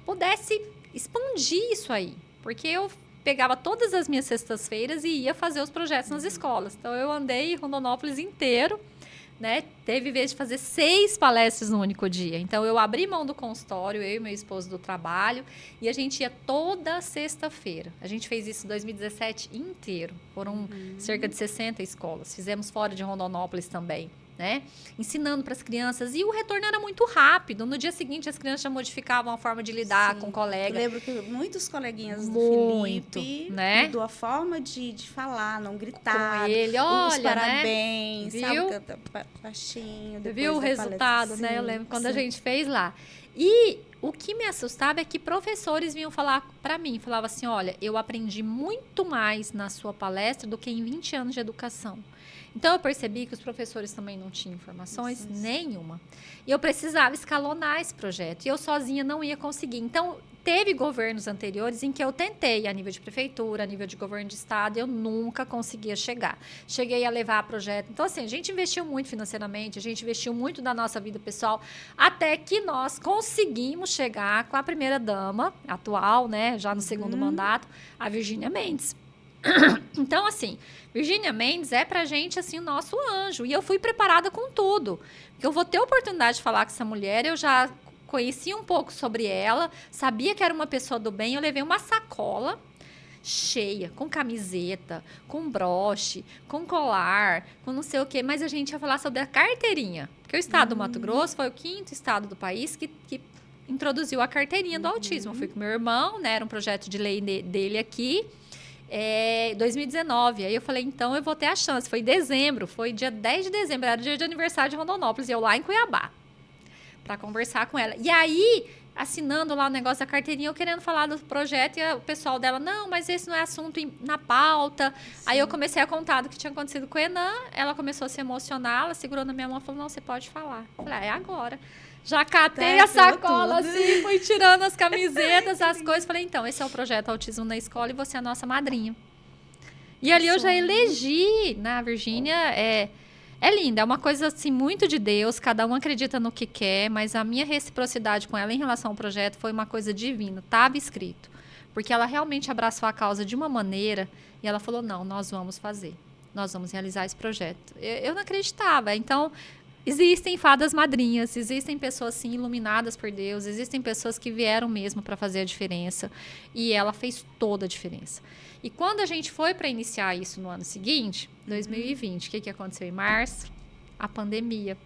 pudesse expandir isso aí. Porque eu pegava todas as minhas sextas-feiras e ia fazer os projetos nas escolas. Então eu andei em Rondonópolis inteiro, né? Teve vez de fazer 6 palestras no único dia. Então, eu abri mão do consultório, eu e meu esposo do trabalho, e a gente ia toda sexta-feira. A gente fez isso em 2017 inteiro. Foram cerca de 60 escolas. Fizemos fora de Rondonópolis também, né? Ensinando para as crianças. E o retorno era muito rápido. No dia seguinte, as crianças já modificavam a forma de lidar com o colega. Eu lembro que muitos coleguinhas do Felipe, né? Mudou a forma de falar, não gritar. Com ele, olha, os parabéns, né? sabe? Viu? Canta baixinho. Viu o resultado, né? Eu lembro quando a gente fez lá. E o que me assustava é que professores vinham falar para mim, falavam assim, olha, eu aprendi muito mais na sua palestra do que em 20 anos de educação. Então, eu percebi que os professores também não tinham informações nenhuma. E eu precisava escalonar esse projeto. E eu sozinha não ia conseguir. Então, teve governos anteriores em que eu tentei, a nível de prefeitura, a nível de governo de estado, eu nunca conseguia chegar. Cheguei a levar projeto. Então, assim, a gente investiu muito financeiramente, a gente investiu muito da nossa vida pessoal, até que nós conseguimos chegar com a primeira-dama atual, né, já no segundo mandato, a Virgínia Mendes. Então, assim, Virgínia Mendes é pra gente, assim, o nosso anjo. E eu fui preparada com tudo. Porque eu vou ter a oportunidade de falar com essa mulher, eu já conhecia um pouco sobre ela, sabia que era uma pessoa do bem, eu levei uma sacola cheia, com camiseta, com broche, com colar, com não sei o quê, mas a gente ia falar sobre a carteirinha. Porque o estado do Mato Grosso foi o 5º estado do país que introduziu a carteirinha do autismo. Eu fui com meu irmão, né, era um projeto de lei dele aqui, 2019. Aí eu falei, então eu vou ter a chance. Foi em dezembro, foi dia 10 de dezembro, era dia de aniversário de Rondonópolis, e eu lá em Cuiabá, para conversar com ela. E aí, assinando lá o negócio da carteirinha, eu querendo falar do projeto, e o pessoal dela, não, mas esse não é assunto na pauta. Sim. Aí eu comecei a contar do que tinha acontecido com a Enan, ela começou a se emocionar, ela segurou na minha mão e falou, não, você pode falar. Eu falei, é agora. Já catei a sacola assim, fui tirando as camisetas, as coisas. Falei, então, esse é o projeto Autismo na Escola e você é a nossa madrinha. E ali eu já elegi, né? A Virgínia é linda, é uma coisa assim muito de Deus, cada um acredita no que quer, mas a minha reciprocidade com ela em relação ao projeto foi uma coisa divina, estava escrito. Porque ela realmente abraçou a causa de uma maneira e ela falou, não, nós vamos fazer, nós vamos realizar esse projeto. Eu não acreditava, então existem fadas madrinhas, existem pessoas sim iluminadas por Deus, existem pessoas que vieram mesmo para fazer a diferença e ela fez toda a diferença. E quando a gente foi para iniciar isso no ano seguinte, 2020, o que aconteceu em março? A pandemia.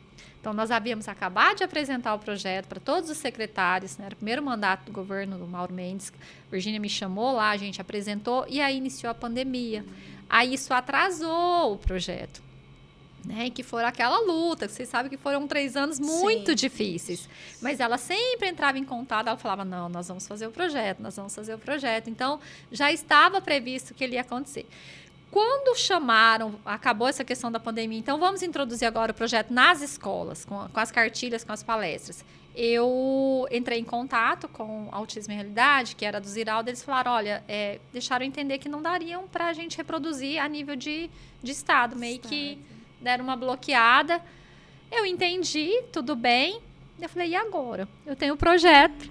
Então, nós havíamos acabado de apresentar o projeto para todos os secretários, né? Era o primeiro mandato do governo do Mauro Mendes. Virgínia me chamou lá, a gente apresentou e aí iniciou a pandemia. Aí isso atrasou o projeto. Né, que foram aquela luta, vocês sabem que foram 3 anos muito difíceis, mas ela sempre entrava em contato, ela falava, não, nós vamos fazer o projeto, então já estava previsto que ele ia acontecer. Quando chamaram, acabou essa questão da pandemia, então vamos introduzir agora o projeto nas escolas, com as cartilhas, com as palestras. Eu entrei em contato com Autismo em Realidade, que era do Ziraldo, eles falaram, olha, deixaram entender que não dariam para a gente reproduzir a nível de estado, meio que deram uma bloqueada. Eu entendi, tudo bem. Eu falei, e agora? Eu tenho o projeto.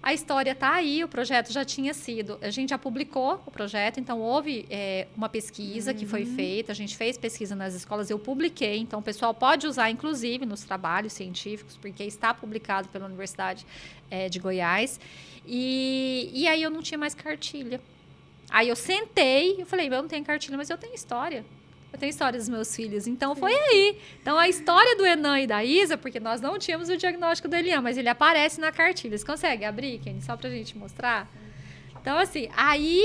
A história está aí, o projeto já tinha sido... A gente já publicou o projeto, então houve uma pesquisa que foi feita. A gente fez pesquisa nas escolas, eu publiquei. Então, o pessoal pode usar, inclusive, nos trabalhos científicos, porque está publicado pela Universidade de Goiás. E aí eu não tinha mais cartilha. Aí eu sentei e falei, eu não tenho cartilha, mas eu tenho história. Eu tenho história dos meus filhos. Então, foi aí. Então, a história do Enan e da Isa, porque nós não tínhamos o diagnóstico do Elian, mas ele aparece na cartilha. Você consegue abrir, Kenny, só pra gente mostrar? Então, assim, aí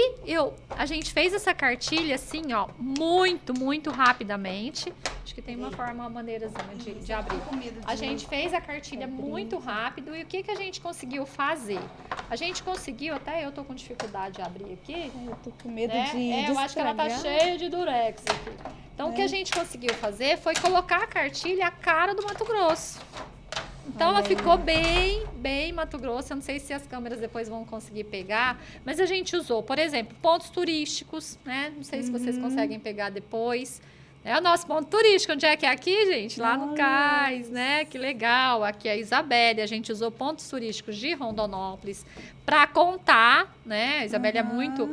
a gente fez essa cartilha, assim, ó, muito, muito rapidamente. Acho que tem uma maneirazinha de abrir. A gente fez a cartilha muito rápido. E o que a gente conseguiu fazer? A gente conseguiu, até eu tô com dificuldade de abrir aqui. Eu tô com medo de eu acho que ela tá cheia de durex aqui. Então, o que a gente conseguiu fazer foi colocar a cartilha a cara do Mato Grosso. Então, ela ficou bem Mato Grosso. Eu não sei se as câmeras depois vão conseguir pegar, mas a gente usou, por exemplo, pontos turísticos, né? Não sei se vocês conseguem pegar depois. É o nosso ponto turístico. Onde é que é aqui, gente? Lá no Cais, né? Que legal. Aqui é a Isabelle. A gente usou pontos turísticos de Rondonópolis para contar, né? A Isabelle é muito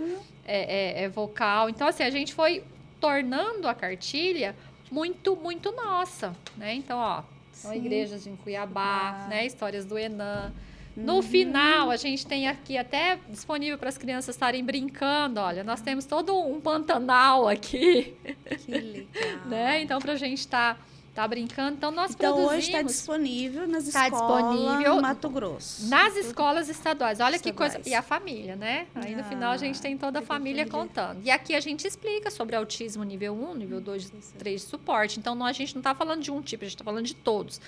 vocal. Então, assim, a gente foi tornando a cartilha muito, muito nossa, né? Então, ó, são igrejas em Cuiabá, né? Histórias do Enan. No final, a gente tem aqui até disponível para as crianças estarem brincando. Olha, nós temos todo um Pantanal aqui. Que legal. Né? Então, para a gente tá brincando. Então, nós produzimos... hoje está disponível nas escolas no Mato Grosso. Nas escolas estaduais. Olha que coisa. E a família, né? Aí, no final, a gente tem toda a família contando. E aqui a gente explica sobre autismo nível 1, nível 2, 3 de suporte. Então, a gente não está falando de um tipo, a gente está falando de todos.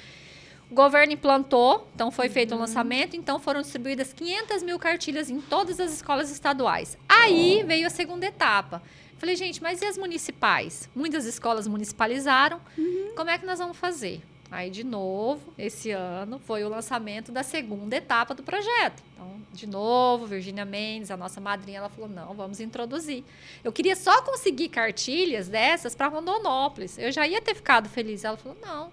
O governo implantou, então foi feito um lançamento, então foram distribuídas 500 mil cartilhas em todas as escolas estaduais. Aí veio a segunda etapa. Falei, gente, mas e as municipais? Muitas escolas municipalizaram. Como é que nós vamos fazer? Aí, de novo, esse ano, foi o lançamento da segunda etapa do projeto. Então, de novo, Virgínia Mendes, a nossa madrinha, ela falou, não, vamos introduzir. Eu queria só conseguir cartilhas dessas para Rondonópolis. Eu já ia ter ficado feliz. Ela falou, não,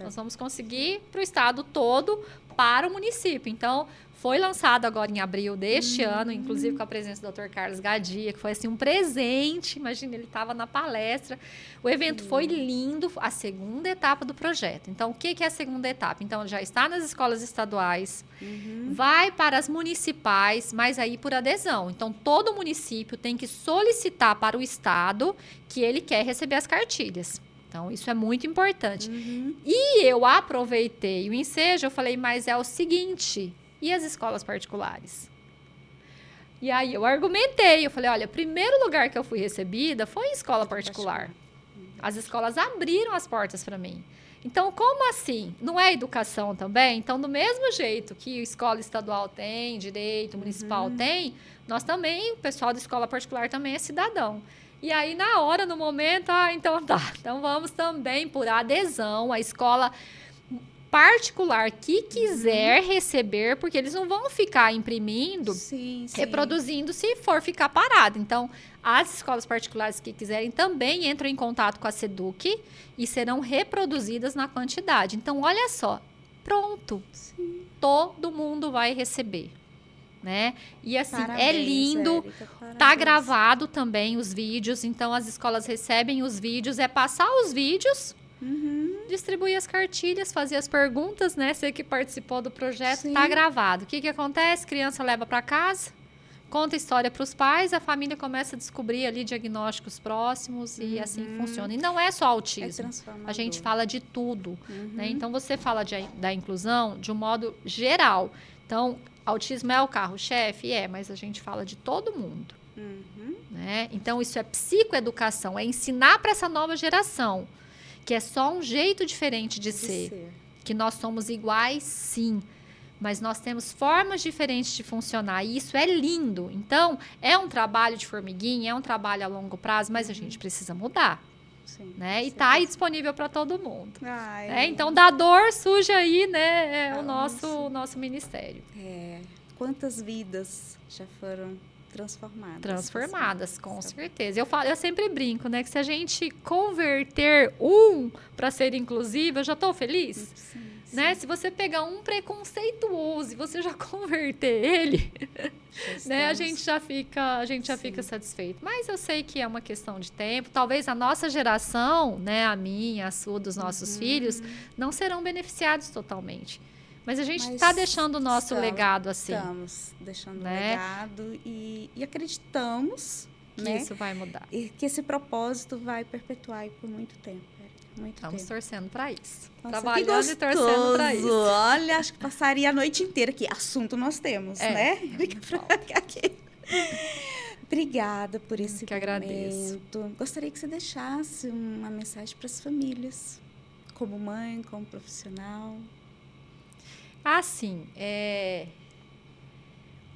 nós vamos conseguir para o estado todo, para o município. Então, foi lançado agora em abril deste ano, inclusive com a presença do Dr. Carlos Gadia, que foi assim um presente. Imagina, ele estava na palestra. O evento foi lindo, a segunda etapa do projeto. Então, o que é a segunda etapa? Então, já está nas escolas estaduais, vai para as municipais, mas aí por adesão. Então, todo município tem que solicitar para o estado que ele quer receber as cartilhas. Então, isso é muito importante. E eu aproveitei o ensejo, eu falei, mas é o seguinte, e as escolas particulares? E aí eu argumentei, eu falei, olha, o primeiro lugar que eu fui recebida foi em escola particular. As escolas abriram as portas para mim. Então, como assim? Não é educação também? Então, do mesmo jeito que a escola estadual tem, direito, municipal tem, nós também, o pessoal da escola particular também é cidadão. E aí, na hora, no momento, então tá. Então, vamos também por adesão. A escola particular que quiser receber, porque eles não vão ficar imprimindo, reproduzindo se for ficar parado. Então, as escolas particulares que quiserem também entram em contato com a SEDUC e serão reproduzidas na quantidade. Então, olha só, pronto. Sim. Todo mundo vai receber. Né? E assim, Parabéns, é lindo, Érica, tá gravado também os vídeos, então as escolas recebem os vídeos, é passar os vídeos, distribuir as cartilhas, fazer as perguntas, né? Você que participou do projeto, Sim. tá gravado. O que acontece? Criança leva para casa, conta a história para os pais, a família começa a descobrir ali diagnósticos próximos e assim funciona. E não é só autismo, a gente fala de tudo, né? Então você fala da inclusão de um modo geral. Então, autismo é o carro-chefe? Mas a gente fala de todo mundo. Né? Então, isso é psicoeducação, é ensinar para essa nova geração que é só um jeito diferente de ser. Que nós somos iguais, sim, mas nós temos formas diferentes de funcionar, e isso é lindo. Então, é um trabalho de formiguinha, é um trabalho a longo prazo, mas a gente precisa mudar. Sim, né? E tá aí disponível para todo mundo. Ai, Então, da dor surge aí, né, o nosso ministério. Quantas vidas já foram transformadas? Transformadas, com certeza. Eu sempre brinco, né, que se a gente converter para ser inclusivo, eu já estou feliz. Sim. Né? Se você pegar um preconceituoso e você já converter ele, né? A gente já fica satisfeito. Mas eu sei que é uma questão de tempo. Talvez a nossa geração, né, a minha, a sua, dos nossos filhos, não serão beneficiados totalmente. Mas a gente está deixando o nosso legado assim. Estamos deixando o legado e acreditamos que isso vai mudar. E que esse propósito vai perpetuar aí por muito tempo. Estamos torcendo para isso. Nossa, trabalhando e torcendo para isso. Olha, acho que passaria a noite inteira aqui. Assunto nós temos, né? Obrigada por esse momento. Agradeço. Gostaria que você deixasse uma mensagem para as famílias, como mãe, como profissional. Sim.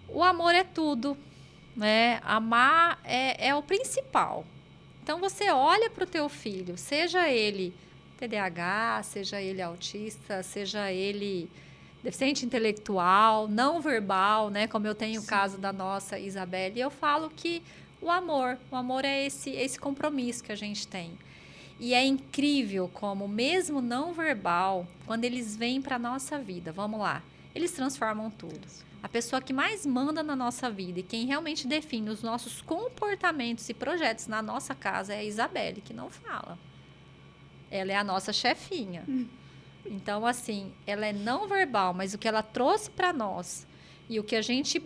O amor é tudo, né? Amar é o principal. Então, você olha para o teu filho, seja ele TDAH, seja ele autista, seja ele deficiente intelectual, não verbal, né? Como eu tenho o caso da nossa Isabelle, eu falo que o amor é esse compromisso que a gente tem. E é incrível como, mesmo não verbal, quando eles vêm para a nossa vida, vamos lá, eles transformam tudo. A pessoa que mais manda na nossa vida e quem realmente define os nossos comportamentos e projetos na nossa casa é a Isabelle, que não fala. Ela é a nossa chefinha. Então, assim, ela é não verbal, mas o que ela trouxe para nós e o que a gente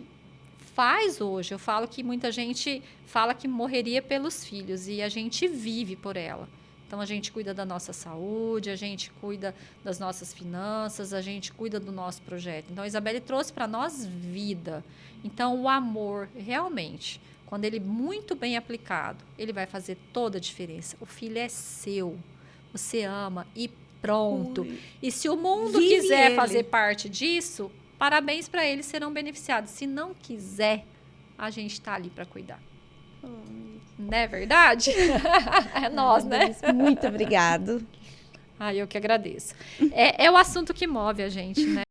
faz hoje, eu falo que muita gente fala que morreria pelos filhos e a gente vive por ela. Então, a gente cuida da nossa saúde, a gente cuida das nossas finanças, a gente cuida do nosso projeto. Então, a Isabelle trouxe para nós vida. Então, o amor, realmente, quando ele muito bem aplicado, ele vai fazer toda a diferença. O filho é seu, você ama e pronto. E se o mundo quiser fazer parte disso, parabéns para eles, serão beneficiados. Se não quiser, a gente está ali para cuidar. Não é verdade? É nós, né? Muito obrigado. Eu que agradeço. É o assunto que move a gente, né?